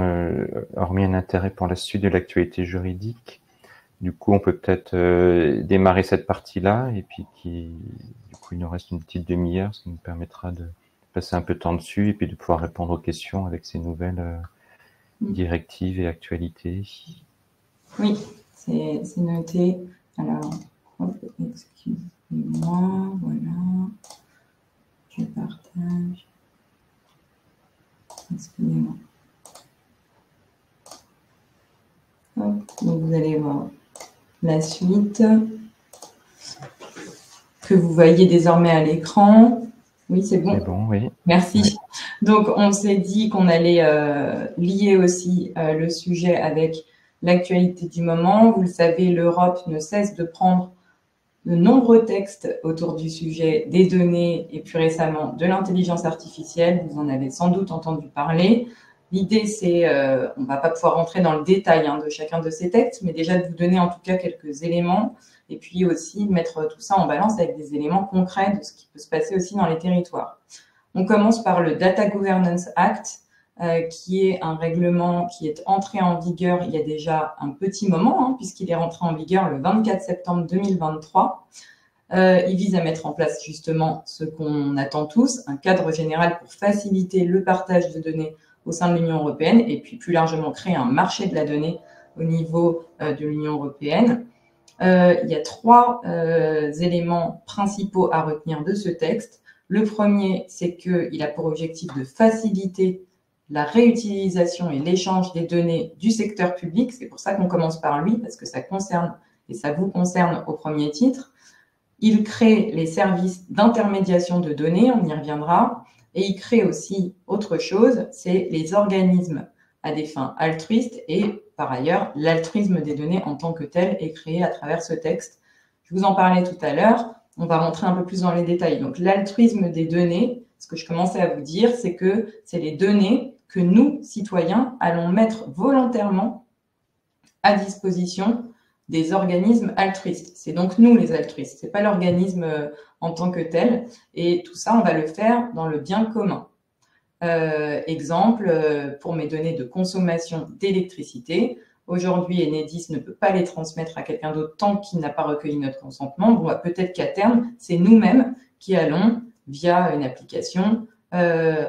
Speaker 3: hormis un intérêt pour la suite de l'actualité juridique. Du coup, on peut peut-être démarrer cette partie-là et puis du coup, il nous reste une petite demi-heure, ce qui nous permettra de passer un peu de temps dessus et puis de pouvoir répondre aux questions avec ces nouvelles directives et actualités.
Speaker 2: Oui, c'est noté. Alors, excusez-moi, voilà. Je partage. Excusez-moi. Donc, vous allez voir la suite que vous voyez désormais à l'écran. Oui, c'est bon.
Speaker 3: C'est bon, oui.
Speaker 2: Merci.
Speaker 3: Oui.
Speaker 2: Donc, on s'est dit qu'on allait lier aussi le sujet avec l'actualité du moment. Vous le savez, l'Europe ne cesse de prendre de nombreux textes autour du sujet des données et plus récemment de l'intelligence artificielle. Vous en avez sans doute entendu parler. L'idée, c'est, on ne va pas pouvoir rentrer dans le détail de chacun de ces textes, mais déjà de vous donner en tout cas quelques éléments et puis aussi de mettre tout ça en balance avec des éléments concrets de ce qui peut se passer aussi dans les territoires. On commence par le Data Governance Act, qui est un règlement qui est entré en vigueur il y a déjà un petit moment, puisqu'il est rentré en vigueur le 24 septembre 2023. Il vise à mettre en place justement ce qu'on attend tous, un cadre général pour faciliter le partage de données au sein de l'Union européenne et puis plus largement créer un marché de la donnée au niveau de l'Union européenne. Il y a trois éléments principaux à retenir de ce texte. Le premier, c'est qu'il a pour objectif de faciliter la réutilisation et l'échange des données du secteur public. C'est pour ça qu'on commence par lui, parce que ça concerne et ça vous concerne au premier titre. Il crée les services d'intermédiation de données, on y reviendra, et il crée aussi autre chose, c'est les organismes à des fins altruistes, et par ailleurs, l'altruisme des données en tant que tel est créé à travers ce texte. Je vous en parlais tout à l'heure, on va rentrer un peu plus dans les détails. Donc l'altruisme des données, ce que je commençais à vous dire, c'est que c'est les données que nous, citoyens, allons mettre volontairement à disposition des organismes altruistes. C'est donc nous les altruistes, c'est pas l'organisme en tant que tel. Et tout ça, on va le faire dans le bien commun. Exemple, pour mes données de consommation d'électricité, aujourd'hui, Enedis ne peut pas les transmettre à quelqu'un d'autre tant qu'il n'a pas recueilli notre consentement. Bon, peut-être qu'à terme, c'est nous-mêmes qui allons, via une application,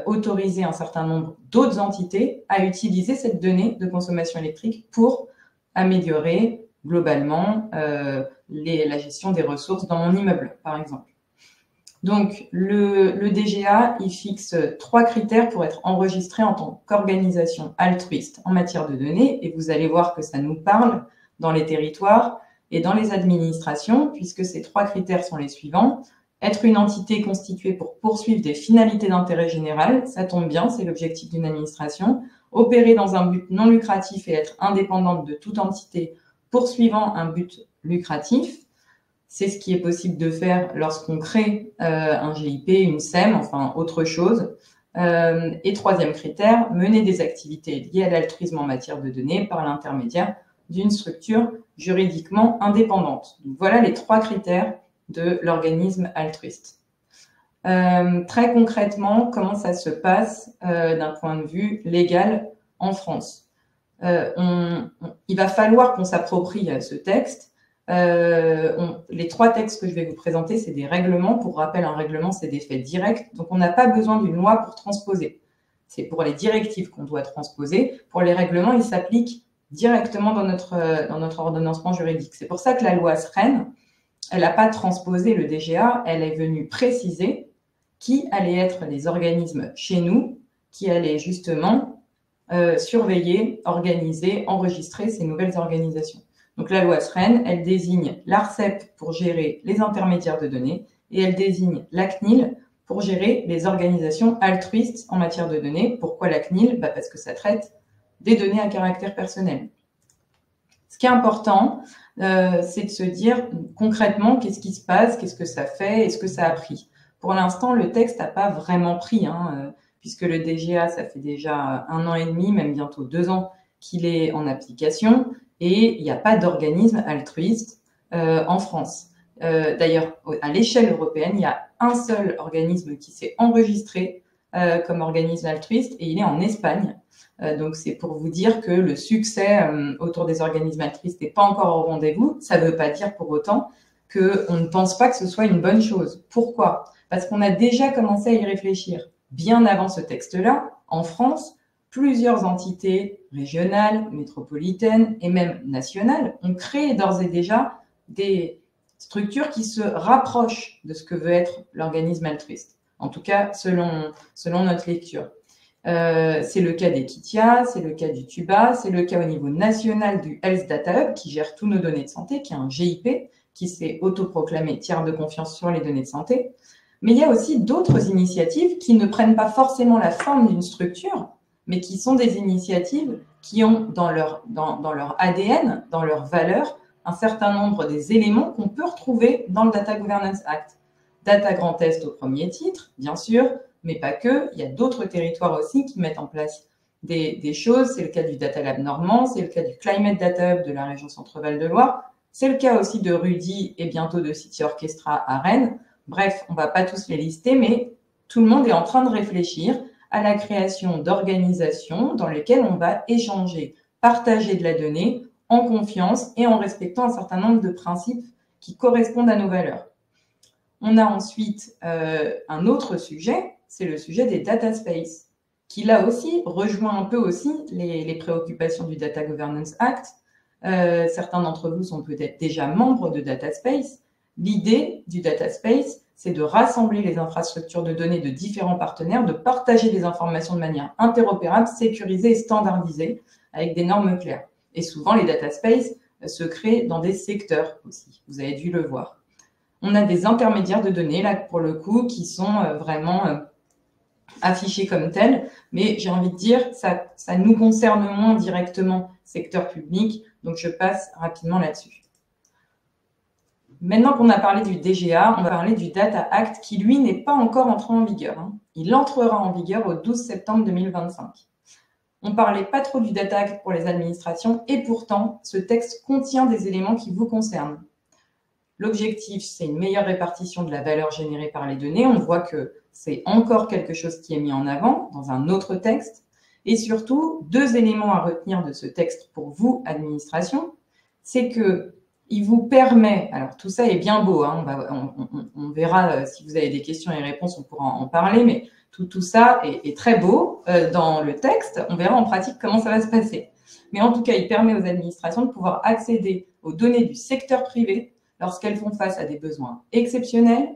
Speaker 2: autoriser un certain nombre d'autres entités à utiliser cette donnée de consommation électrique pour améliorer globalement la gestion des ressources dans mon immeuble, par exemple. Donc, le DGA, il fixe 3 critères pour être enregistré en tant qu'organisation altruiste en matière de données, et vous allez voir que ça nous parle dans les territoires et dans les administrations, puisque ces 3 critères sont les suivants. Être une entité constituée pour poursuivre des finalités d'intérêt général, ça tombe bien, c'est l'objectif d'une administration. Opérer dans un but non lucratif et être indépendante de toute entité poursuivant un but lucratif. C'est ce qui est possible de faire lorsqu'on crée un GIP, une SEM, enfin autre chose. Et 3e critère, mener des activités liées à l'altruisme en matière de données par l'intermédiaire d'une structure juridiquement indépendante. Donc, voilà les 3 critères de l'organisme altruiste. Très concrètement, comment ça se passe d'un point de vue légal en France? Il va falloir qu'on s'approprie ce texte. Les 3 textes que je vais vous présenter, c'est des règlements. Pour rappel, un règlement, c'est des faits directs. Donc, on n'a pas besoin d'une loi pour transposer. C'est pour les directives qu'on doit transposer. Pour les règlements, ils s'appliquent directement dans notre ordonnancement juridique. C'est pour ça que la loi SREN, elle n'a pas transposé le DGA, elle est venue préciser qui allaient être les organismes chez nous, qui allaient justement surveiller, organiser, enregistrer ces nouvelles organisations. Donc la loi SREN, elle désigne l'ARCEP pour gérer les intermédiaires de données et elle désigne la CNIL pour gérer les organisations altruistes en matière de données. Pourquoi la CNIL? Parce que ça traite des données à caractère personnel. Ce qui est important, c'est de se dire concrètement qu'est-ce qui se passe, qu'est-ce que ça fait, est-ce que ça a pris. Pour l'instant, le texte n'a pas vraiment pris, puisque le DGA, ça fait déjà 1 an et demi, même bientôt 2 ans qu'il est en application. Et il n'y a pas d'organisme altruiste en France. D'ailleurs, à l'échelle européenne, il y a un seul organisme qui s'est enregistré comme organisme altruiste et il est en Espagne. Donc, c'est pour vous dire que le succès autour des organismes altruistes n'est pas encore au rendez-vous. Ça ne veut pas dire pour autant qu'on ne pense pas que ce soit une bonne chose. Pourquoi? Parce qu'on a déjà commencé à y réfléchir. Bien avant ce texte-là, en France, plusieurs entités régionales, métropolitaines et même nationales ont créé d'ores et déjà des structures qui se rapprochent de ce que veut être l'organisme altruiste. En tout cas, selon notre lecture. C'est le cas d'Equitia, c'est le cas du TUBA, c'est le cas au niveau national du Health Data Hub qui gère tous nos données de santé, qui est un GIP, qui s'est autoproclamé tiers de confiance sur les données de santé. Mais il y a aussi d'autres initiatives qui ne prennent pas forcément la forme d'une structure, mais qui sont des initiatives qui ont dans leur ADN, dans leurs valeurs, un certain nombre des éléments qu'on peut retrouver dans le Data Governance Act. Data Grand Est au premier titre, bien sûr, mais pas que. Il y a d'autres territoires aussi qui mettent en place des choses. C'est le cas du Data Lab normand, c'est le cas du Climate Data Hub de la région Centre-Val de Loire, c'est le cas aussi de Rudy et bientôt de City Orchestra à Rennes. Bref, on ne va pas tous les lister, mais tout le monde est en train de réfléchir à la création d'organisations dans lesquelles on va échanger, partager de la donnée en confiance et en respectant un certain nombre de principes qui correspondent à nos valeurs. On a ensuite un autre sujet, c'est le sujet des data space, qui là aussi rejoint un peu aussi les préoccupations du Data Governance Act. Certains d'entre vous sont peut-être déjà membres de data space. L'idée du data space, c'est de rassembler les infrastructures de données de différents partenaires, de partager des informations de manière interopérable, sécurisée et standardisée, avec des normes claires. Et souvent, les data spaces se créent dans des secteurs aussi, vous avez dû le voir. On a des intermédiaires de données, là, pour le coup, qui sont vraiment affichés comme tels, mais j'ai envie de dire, ça nous concerne moins directement, secteur public, donc je passe rapidement là-dessus. Maintenant qu'on a parlé du DGA, on va parler du Data Act qui, lui, n'est pas encore entré en vigueur. Il entrera en vigueur au 12 septembre 2025. On ne parlait pas trop du Data Act pour les administrations et pourtant, ce texte contient des éléments qui vous concernent. L'objectif, c'est une meilleure répartition de la valeur générée par les données. On voit que c'est encore quelque chose qui est mis en avant dans un autre texte. Et surtout, 2 éléments à retenir de ce texte pour vous, administration, c'est que il vous permet, alors tout ça est bien beau, hein, on verra si vous avez des questions et réponses, on pourra en parler, mais tout ça est très beau dans le texte, on verra en pratique comment ça va se passer. Mais en tout cas, il permet aux administrations de pouvoir accéder aux données du secteur privé lorsqu'elles font face à des besoins exceptionnels,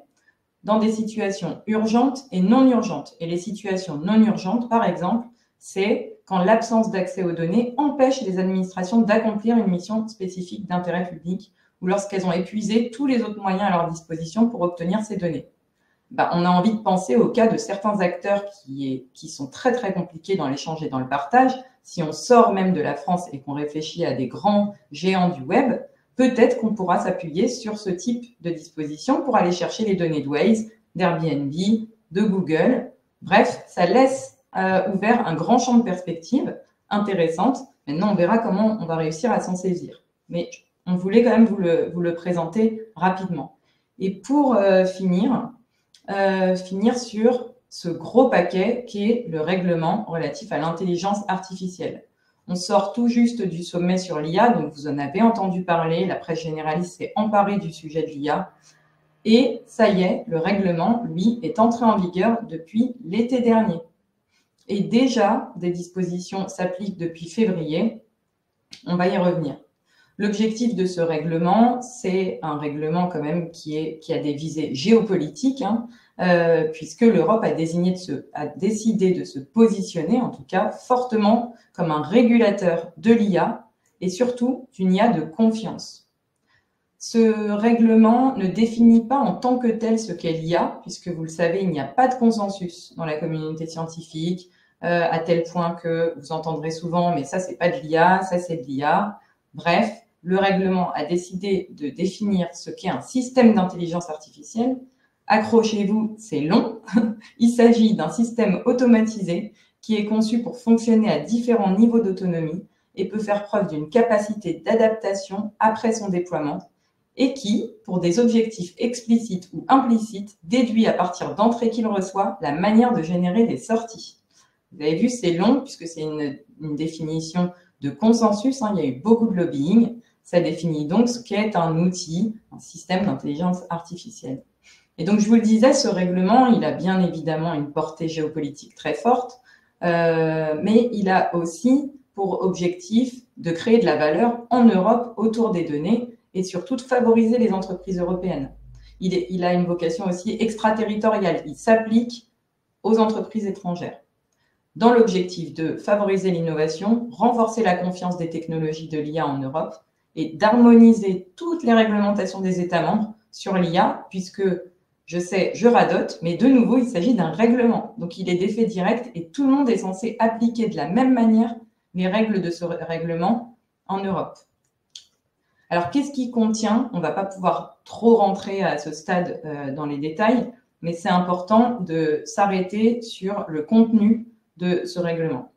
Speaker 2: dans des situations urgentes et non urgentes. Et les situations non urgentes, par exemple, c'est quand l'absence d'accès aux données empêche les administrations d'accomplir une mission spécifique d'intérêt public ou lorsqu'elles ont épuisé tous les autres moyens à leur disposition pour obtenir ces données. On a envie de penser au cas de certains acteurs qui sont très très compliqués dans l'échange et dans le partage. Si on sort même de la France et qu'on réfléchit à des grands géants du web, peut-être qu'on pourra s'appuyer sur ce type de disposition pour aller chercher les données de Waze, d'Airbnb, de Google. Bref, ça laisse ouvert un grand champ de perspectives intéressantes. Maintenant, on verra comment on va réussir à s'en saisir. Mais on voulait quand même vous le présenter rapidement. Et pour finir sur ce gros paquet qui est le règlement relatif à l'intelligence artificielle. On sort tout juste du sommet sur l'IA, donc vous en avez entendu parler, la presse généraliste s'est emparée du sujet de l'IA. Et ça y est, le règlement, lui, est entré en vigueur depuis l'été dernier. Et déjà, des dispositions s'appliquent depuis février. On va y revenir. L'objectif de ce règlement, c'est un règlement quand même qui a des visées géopolitiques, puisque l'Europe a décidé de se positionner, en tout cas fortement, comme un régulateur de l'IA et surtout d'une IA de confiance. Ce règlement ne définit pas en tant que tel ce qu'est l'IA, puisque vous le savez, il n'y a pas de consensus dans la communauté scientifique, à tel point que vous entendrez souvent, mais ça, c'est pas de l'IA, ça, c'est de l'IA. Bref, le règlement a décidé de définir ce qu'est un système d'intelligence artificielle. Accrochez-vous, c'est long. Il s'agit d'un système automatisé qui est conçu pour fonctionner à différents niveaux d'autonomie et peut faire preuve d'une capacité d'adaptation après son déploiement et qui, pour des objectifs explicites ou implicites, déduit à partir d'entrées qu'il reçoit la manière de générer des sorties. Vous avez vu, c'est long puisque c'est une définition de consensus. Il y a eu beaucoup de lobbying. Ça définit donc ce qu'est un outil, un système d'intelligence artificielle. Et donc, je vous le disais, ce règlement, il a bien évidemment une portée géopolitique très forte, mais il a aussi pour objectif de créer de la valeur en Europe autour des données et surtout de favoriser les entreprises européennes. Il a une vocation aussi extraterritoriale. Il s'applique aux entreprises étrangères. Dans l'objectif de favoriser l'innovation, renforcer la confiance des technologies de l'IA en Europe et d'harmoniser toutes les réglementations des États membres sur l'IA, puisque, je sais, je radote, mais de nouveau, il s'agit d'un règlement. Donc, il est d'effet direct et tout le monde est censé appliquer de la même manière les règles de ce règlement en Europe. Alors, qu'est-ce qu'il contient? On ne va pas pouvoir trop rentrer à ce stade dans les détails, mais c'est important de s'arrêter sur le contenu de ce règlement.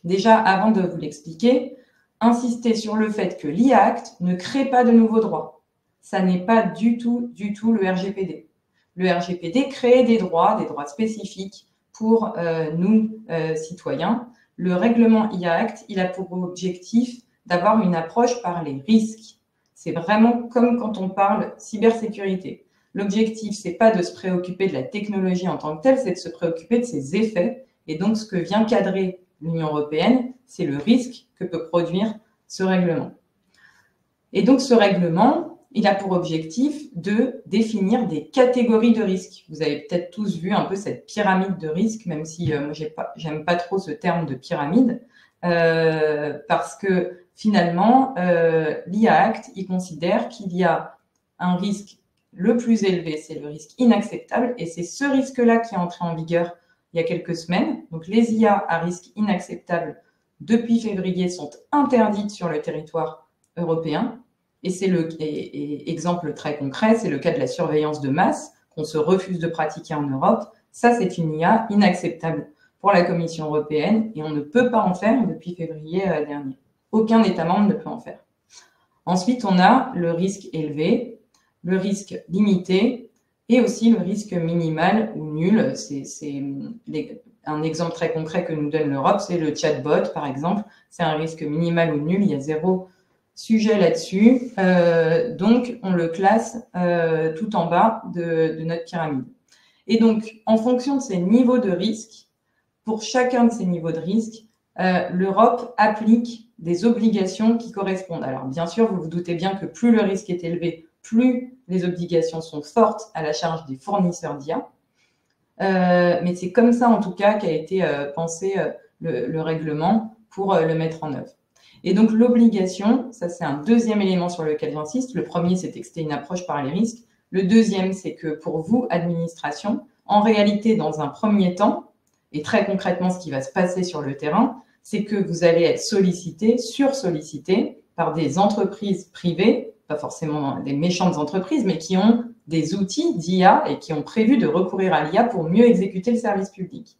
Speaker 2: Déjà, avant de vous l'expliquer, insister sur le fait que l'IA Act ne crée pas de nouveaux droits. Ça n'est pas du tout le RGPD. Le RGPD crée des droits spécifiques pour nous, citoyens. Le règlement IA Act, il a pour objectif d'avoir une approche par les risques. C'est vraiment comme quand on parle cybersécurité. L'objectif, c'est pas de se préoccuper de la technologie en tant que telle, c'est de se préoccuper de ses effets. Et donc, ce que vient cadrer l'Union européenne, c'est le risque que peut produire ce règlement. Et donc, ce règlement, il a pour objectif de définir des catégories de risques. Vous avez peut-être tous vu un peu cette pyramide de risques, même si moi, j'aime pas trop ce terme de pyramide, parce que finalement, l'IA Act, il considère qu'il y a un risque le plus élevé, c'est le risque inacceptable, et c'est ce risque-là qui est entré en vigueur il y a quelques semaines. Donc, les IA à risque inacceptable, depuis février, sont interdites sur le territoire européen. Et c'est exemple très concret, c'est le cas de la surveillance de masse qu'on se refuse de pratiquer en Europe. Ça, c'est une IA inacceptable pour la Commission européenne et on ne peut pas en faire depuis février dernier. Aucun État membre ne peut en faire. Ensuite, on a le risque élevé, le risque limité et aussi le risque minimal ou nul. Un exemple très concret que nous donne l'Europe, c'est le chatbot, par exemple. C'est un risque minimal ou nul, il y a 0 sujet là-dessus. Donc, on le classe tout en bas de notre pyramide. Et donc, en fonction de ces niveaux de risque, pour chacun de ces niveaux de risque, l'Europe applique des obligations qui correspondent. Alors, bien sûr, vous vous doutez bien que plus le risque est élevé, plus les obligations sont fortes à la charge des fournisseurs d'IA. Mais c'est comme ça, en tout cas, qu'a été pensé le règlement pour le mettre en œuvre. Et donc, l'obligation, ça, c'est un deuxième élément sur lequel j'insiste. Le premier, c'était que c'était une approche par les risques. Le deuxième, c'est que pour vous, administration, en réalité, dans un premier temps, et très concrètement, ce qui va se passer sur le terrain, c'est que vous allez être sollicité, sursollicité par des entreprises privées, pas forcément des méchantes entreprises, mais qui ont des outils d'IA et qui ont prévu de recourir à l'IA pour mieux exécuter le service public.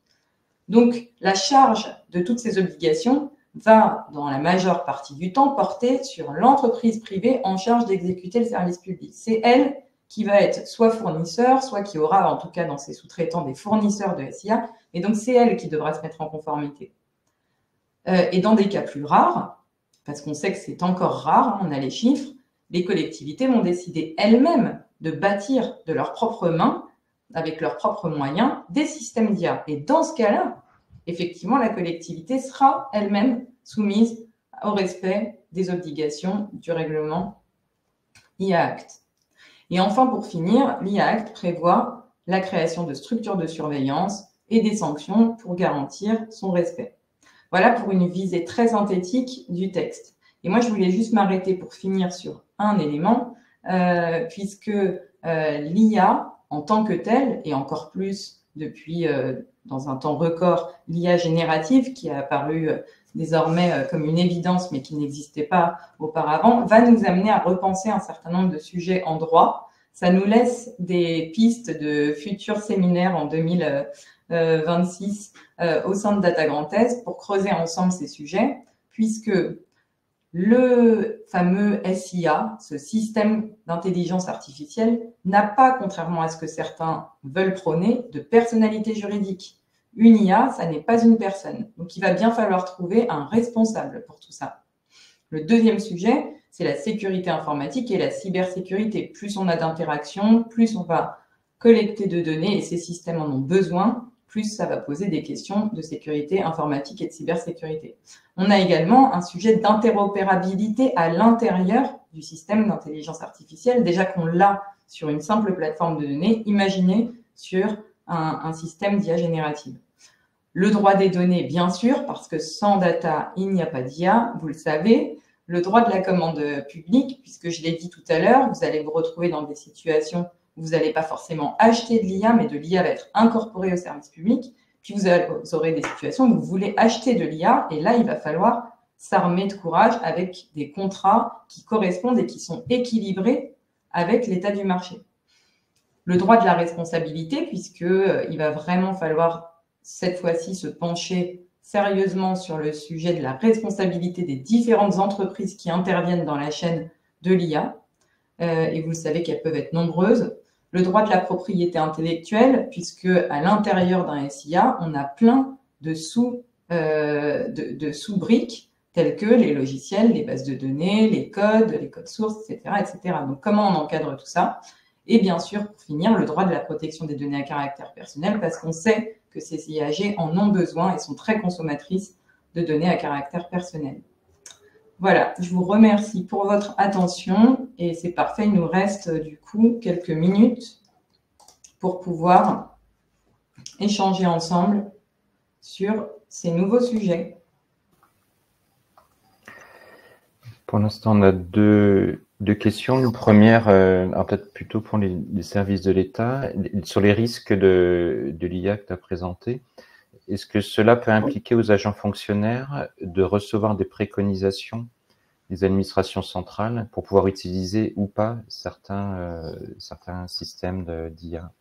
Speaker 2: Donc, la charge de toutes ces obligations va, dans la majeure partie du temps, porter sur l'entreprise privée en charge d'exécuter le service public. C'est elle qui va être soit fournisseur, soit qui aura, en tout cas dans ses sous-traitants, des fournisseurs de SIA, et donc c'est elle qui devra se mettre en conformité. Et dans des cas plus rares, parce qu'on sait que c'est encore rare, on a les chiffres, les collectivités vont décider elles-mêmes de bâtir de leurs propres mains, avec leurs propres moyens, des systèmes d'IA. Et dans ce cas-là, effectivement, la collectivité sera elle-même soumise au respect des obligations du règlement IA Act. Et enfin, pour finir, l'IA Act prévoit la création de structures de surveillance et des sanctions pour garantir son respect. Voilà pour une visée très synthétique du texte. Et moi, je voulais juste m'arrêter pour finir sur un élément, puisque l'IA, en tant que telle, et encore plus depuis, dans un temps record, l'IA générative, qui a apparu désormais comme une évidence, mais qui n'existait pas auparavant, va nous amener à repenser un certain nombre de sujets en droit. Ça nous laisse des pistes de futurs séminaires en 2026 au sein de Data Grand Est pour creuser ensemble ces sujets, puisque le fameux SIA, ce système d'intelligence artificielle, n'a pas, contrairement à ce que certains veulent prôner, de personnalité juridique. Une IA, ça n'est pas une personne. Donc, il va bien falloir trouver un responsable pour tout ça. Le deuxième sujet, c'est la sécurité informatique et la cybersécurité. Plus on a d'interactions, plus on va collecter de données et ces systèmes en ont besoin, plus ça va poser des questions de sécurité informatique et de cybersécurité. On a également un sujet d'interopérabilité à l'intérieur du système d'intelligence artificielle. Déjà qu'on l'a sur une simple plateforme de données, imaginez sur un système d'IA générative. Le droit des données, bien sûr, parce que sans data, il n'y a pas d'IA, vous le savez. Le droit de la commande publique, puisque je l'ai dit tout à l'heure, vous allez vous retrouver dans des situations où vous n'allez pas forcément acheter de l'IA, mais de l'IA va être incorporée au service public. Puis vous aurez des situations où vous voulez acheter de l'IA, et là, il va falloir s'armer de courage avec des contrats qui correspondent et qui sont équilibrés avec l'état du marché. Le droit de la responsabilité, puisqu'il va vraiment falloir cette fois-ci se pencher sérieusement sur le sujet de la responsabilité des différentes entreprises qui interviennent dans la chaîne de l'IA. Et vous le savez qu'elles peuvent être nombreuses. Le droit de la propriété intellectuelle, puisque à l'intérieur d'un SIA, on a plein de sous-briques telles que les logiciels, les bases de données, les codes sources, etc., etc. Donc, comment on encadre tout ça? Et bien sûr, pour finir, le droit de la protection des données à caractère personnel, parce qu'on sait que ces IAG en ont besoin et sont très consommatrices de données à caractère personnel. voilà, je vous remercie pour votre attention et c'est parfait, il nous reste du coup quelques minutes pour pouvoir échanger ensemble sur ces nouveaux sujets.
Speaker 3: Pour l'instant, on a deux questions. Une première, peut-être plutôt pour les services de l'État, sur les risques de l'IA que tu as présenté. Est-ce que cela peut impliquer aux agents fonctionnaires de recevoir des préconisations des administrations centrales pour pouvoir utiliser ou pas certains systèmes d'IA?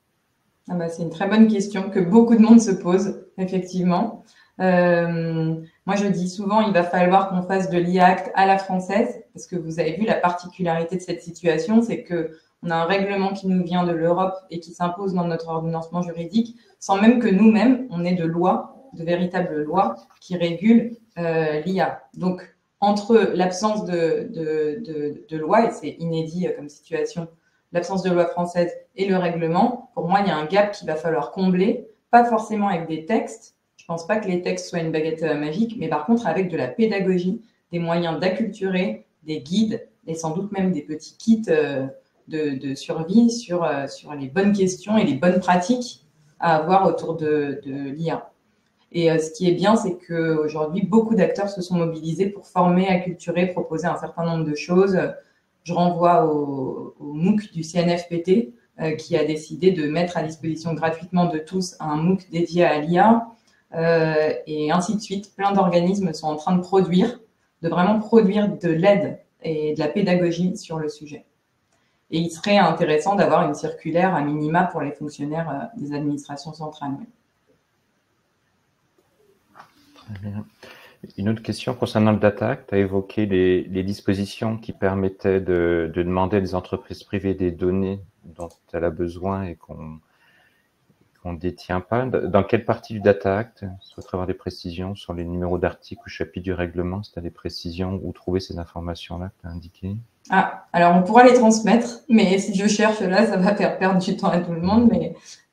Speaker 2: Ah bah, c'est une très bonne question que beaucoup de monde se pose, effectivement. Moi, je dis souvent, il va falloir qu'on fasse de l'IA Act à la française, parce que vous avez vu la particularité de cette situation, c'est que on a un règlement qui nous vient de l'Europe et qui s'impose dans notre ordonnancement juridique, sans même que nous-mêmes, on ait de lois, de véritables lois qui régulent l'IA. Donc, entre l'absence de loi, et c'est inédit comme situation, l'absence de loi française et le règlement, pour moi, il y a un gap qu'il va falloir combler, pas forcément avec des textes. Je pense pas que les textes soient une baguette magique, mais par contre avec de la pédagogie, des moyens d'acculturer, des guides et sans doute même des petits kits de survie sur les bonnes questions et les bonnes pratiques à avoir autour de l'IA. Et ce qui est bien, c'est qu'aujourd'hui, beaucoup d'acteurs se sont mobilisés pour former, acculturer, proposer un certain nombre de choses. Je renvoie au MOOC du CNFPT qui a décidé de mettre à disposition gratuitement de tous un MOOC dédié à l'IA et ainsi de suite. Plein d'organismes sont en train de vraiment produire de l'aide et de la pédagogie sur le sujet. Et il serait intéressant d'avoir une circulaire à minima pour les fonctionnaires des administrations centrales.
Speaker 3: Très bien. Une autre question concernant le Data Act. Tu as évoqué les dispositions qui permettaient de demander à des entreprises privées des données dont elle a besoin et qu'on ne détient pas. Dans quelle partie du Data Act je souhaiterais avoir des précisions sur les numéros d'articles ou chapitres du règlement, si tu as des précisions, où trouver ces informations-là que tu as indiquées?
Speaker 2: Ah, alors on pourra les transmettre, mais si je cherche là, ça va faire perdre du temps à tout le monde,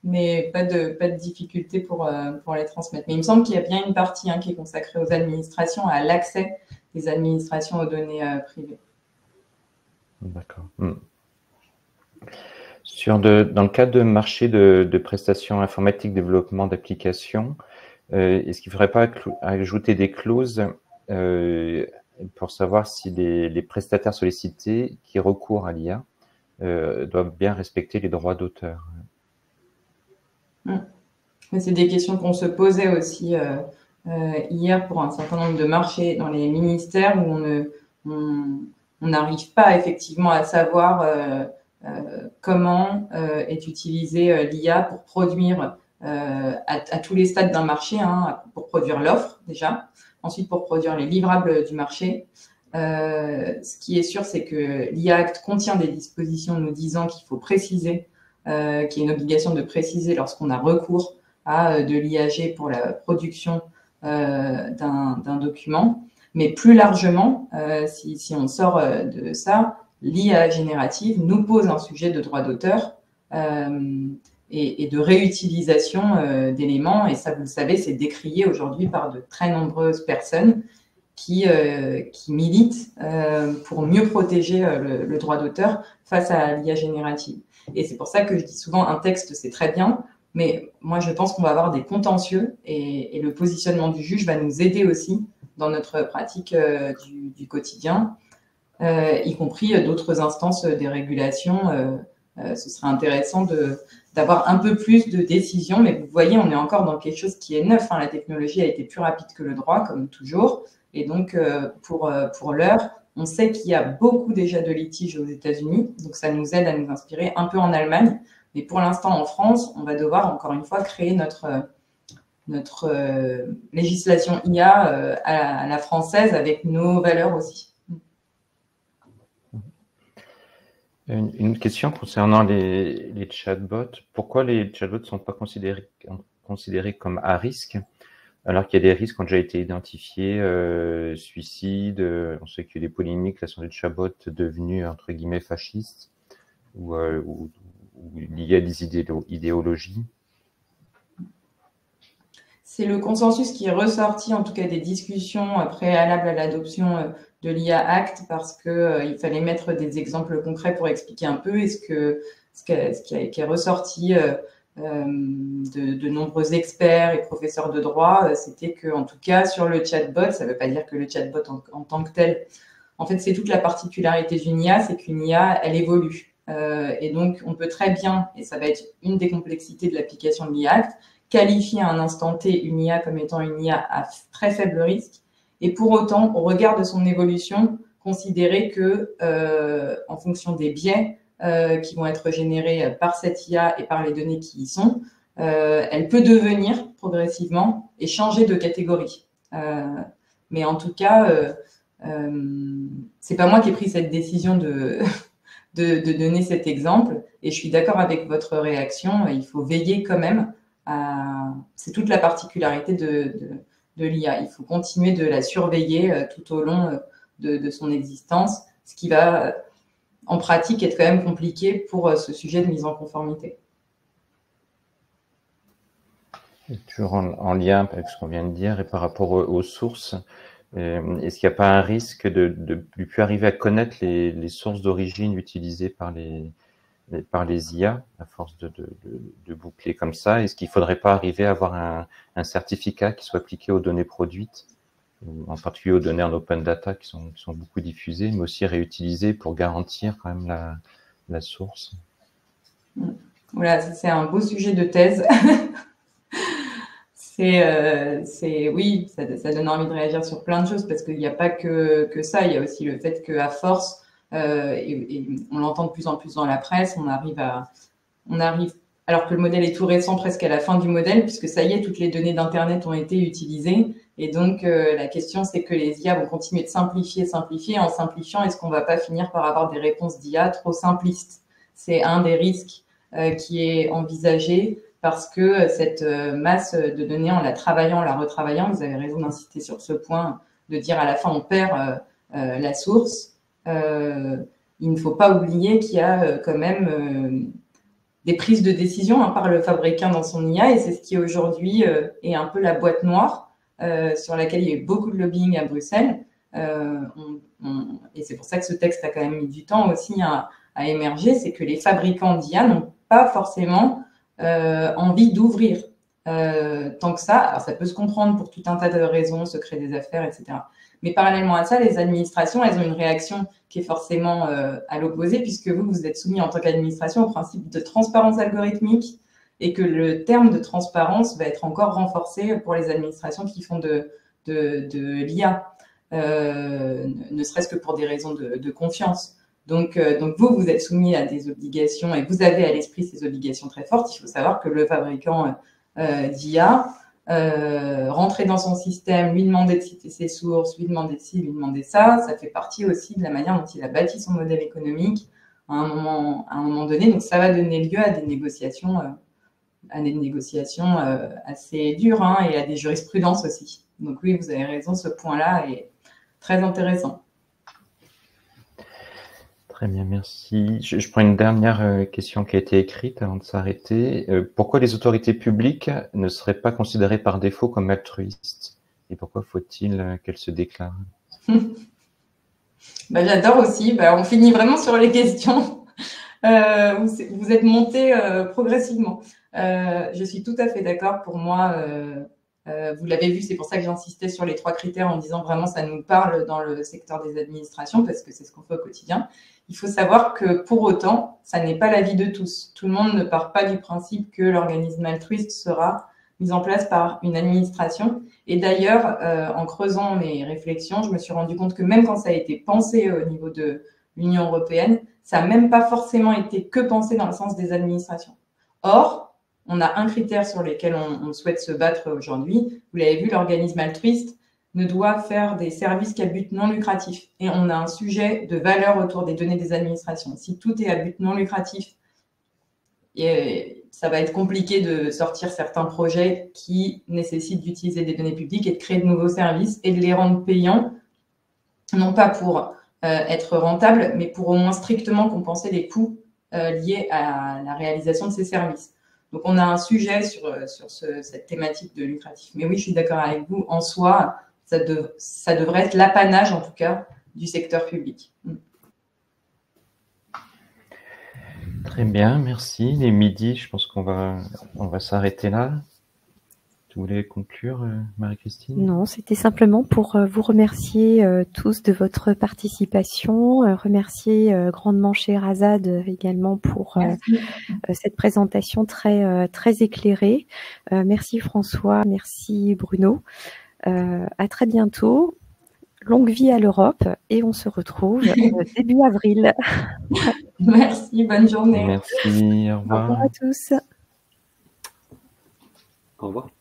Speaker 2: mais pas de difficulté pour les transmettre. Mais il me semble qu'il y a bien une partie qui est consacrée aux administrations, à l'accès des administrations aux données privées.
Speaker 3: D'accord. Dans le cadre de marché de prestations informatiques, développement d'applications, est-ce qu'il ne faudrait pas ajouter des clauses pour savoir si les prestataires sollicités qui recourent à l'IA doivent bien respecter les droits d'auteur?
Speaker 2: C'est des questions qu'on se posait aussi hier pour un certain nombre de marchés dans les ministères où on n'arrive pas effectivement à savoir comment est utilisée l'IA pour produire à tous les stades d'un marché, pour produire l'offre déjà, ensuite pour produire les livrables du marché. Ce qui est sûr, c'est que l'IA Act contient des dispositions nous disant qu'il faut préciser, qu'il y a une obligation de préciser lorsqu'on a recours à de l'IAG pour la production d'un document. Mais plus largement, si on sort de ça, l'IA générative nous pose un sujet de droit d'auteur et de réutilisation d'éléments. Et ça, vous le savez, c'est décrié aujourd'hui par de très nombreuses personnes qui militent pour mieux protéger le droit d'auteur face à l'IA générative. Et c'est pour ça que je dis souvent, un texte, c'est très bien, mais moi, je pense qu'on va avoir des contentieux et le positionnement du juge va nous aider aussi dans notre pratique du quotidien, y compris d'autres instances des régulations. Ce serait intéressant d'avoir un peu plus de décisions, mais vous voyez, on est encore dans quelque chose qui est neuf. La technologie a été plus rapide que le droit, comme toujours. Et donc, pour l'heure, on sait qu'il y a beaucoup déjà de litiges aux États-Unis, donc ça nous aide à nous inspirer un peu en Allemagne. Mais pour l'instant, en France, on va devoir encore une fois créer notre législation IA à la française avec nos valeurs aussi.
Speaker 3: Une autre question concernant les chatbots. Pourquoi les chatbots ne sont pas considérés comme à risque, alors qu'il y a des risques qui ont déjà été identifiés, suicide, on sait qu'il y a des polémiques là sur les chatbots devenus entre guillemets fascistes ou liés à des idéologies?
Speaker 2: C'est le consensus qui est ressorti, en tout cas des discussions préalables à l'adoption de l'IA Act parce qu'il fallait mettre des exemples concrets pour expliquer un peu. Et ce qui est ressorti de nombreux experts et professeurs de droit, c'était qu'en tout cas, sur le chatbot, ça ne veut pas dire que le chatbot en tant que tel, en fait, c'est toute la particularité d'une IA, c'est qu'une IA, elle évolue. Et donc, on peut très bien, et ça va être une des complexités de l'application de l'IA Act, qualifier à un instant T une IA comme étant une IA à très faible risque, et pour autant, au regard de son évolution, considérer que, en fonction des biais qui vont être générés par cette IA et par les données qui y sont, elle peut devenir progressivement et changer de catégorie. Mais en tout cas, c'est pas moi qui ai pris cette décision de donner cet exemple, et je suis d'accord avec votre réaction. Il faut veiller quand même à... C'est toute la particularité de l'IA. Il faut continuer de la surveiller tout au long de son existence, ce qui va, en pratique, être quand même compliqué pour ce sujet de mise en conformité.
Speaker 3: Et toujours en lien avec ce qu'on vient de dire et par rapport aux sources, est-ce qu'il n'y a pas un risque de ne plus arriver à connaître les sources d'origine utilisées par les IA, à force de boucler comme ça? Est-ce qu'il ne faudrait pas arriver à avoir un certificat qui soit appliqué aux données produites, en particulier aux données en open data qui sont beaucoup diffusées, mais aussi réutilisées pour garantir quand même la source?
Speaker 2: Voilà, c'est un beau sujet de thèse. Oui, ça donne envie de réagir sur plein de choses parce qu'il n'y a pas que ça. Il y a aussi le fait qu'à force, et on l'entend de plus en plus dans la presse, on arrive, alors que le modèle est tout récent, presque à la fin du modèle, puisque ça y est, toutes les données d'Internet ont été utilisées. Et donc, la question, c'est que les IA vont continuer de simplifier. En simplifiant, est-ce qu'on ne va pas finir par avoir des réponses d'IA trop simplistes? C'est un des risques qui est envisagé, parce que cette masse de données, en la travaillant, en la retravaillant, vous avez raison d'insister sur ce point, de dire à la fin on perd la source. Il ne faut pas oublier qu'il y a quand même des prises de décision par le fabricant dans son IA, et c'est ce qui aujourd'hui est un peu la boîte noire sur laquelle il y a eu beaucoup de lobbying à Bruxelles. Et c'est pour ça que ce texte a quand même mis du temps aussi à émerger, c'est que les fabricants d'IA n'ont pas forcément envie d'ouvrir tant que ça. Alors, ça peut se comprendre pour tout un tas de raisons, secret des affaires, etc. Mais parallèlement à ça, les administrations, elles ont une réaction qui est forcément à l'opposé, puisque vous êtes soumis en tant qu'administration au principe de transparence algorithmique, et que le terme de transparence va être encore renforcé pour les administrations qui font de l'IA, ne serait-ce que pour des raisons de confiance. Donc vous êtes soumis à des obligations, et vous avez à l'esprit ces obligations très fortes. Il faut savoir que le fabricant d'IA, rentrer dans son système, lui demander de citer ses sources, lui demander de ci, lui demander ça, ça fait partie aussi de la manière dont il a bâti son modèle économique à un moment donné. Donc ça va donner lieu à des négociations assez dures, et à des jurisprudences aussi. Donc oui, vous avez raison, ce point-là est très intéressant.
Speaker 3: Très bien, merci. Je prends une dernière question qui a été écrite avant de s'arrêter. Pourquoi les autorités publiques ne seraient pas considérées par défaut comme altruistes? Et pourquoi faut-il qu'elles se déclarent?
Speaker 2: J'adore aussi. On finit vraiment sur les questions. Vous êtes monté progressivement. Je suis tout à fait d'accord. Pour moi, vous l'avez vu, c'est pour ça que j'insistais sur les 3 critères en disant vraiment ça nous parle dans le secteur des administrations, parce que c'est ce qu'on fait au quotidien. Il faut savoir que pour autant, ça n'est pas l'avis de tous. Tout le monde ne part pas du principe que l'organisme altruiste sera mis en place par une administration. Et d'ailleurs, en creusant mes réflexions, je me suis rendu compte que même quand ça a été pensé au niveau de l'Union européenne, ça n'a même pas forcément été que pensé dans le sens des administrations. Or, on a un critère sur lequel on souhaite se battre aujourd'hui. Vous l'avez vu, l'organisme altruiste ne doit faire des services qu'à but non lucratif. Et on a un sujet de valeur autour des données des administrations. Si tout est à but non lucratif, ça va être compliqué de sortir certains projets qui nécessitent d'utiliser des données publiques et de créer de nouveaux services et de les rendre payants, non pas pour être rentables, mais pour au moins strictement compenser les coûts liés à la réalisation de ces services. Donc, on a un sujet sur cette thématique de lucratif. Mais oui, je suis d'accord avec vous. En soi, ça devrait être l'apanage, en tout cas, du secteur public.
Speaker 3: Très bien, merci. Les midis, je pense qu'on va s'arrêter là. Tu voulais conclure, Marie-Christine?
Speaker 1: Non, c'était simplement pour vous remercier tous de votre participation, remercier grandement Scheherazade également pour cette présentation très éclairée. Merci François, merci Bruno. À très bientôt. Longue vie à l'Europe et on se retrouve début avril.
Speaker 2: Merci, bonne journée.
Speaker 3: Merci, au revoir.
Speaker 1: Au revoir à tous.
Speaker 3: Au revoir.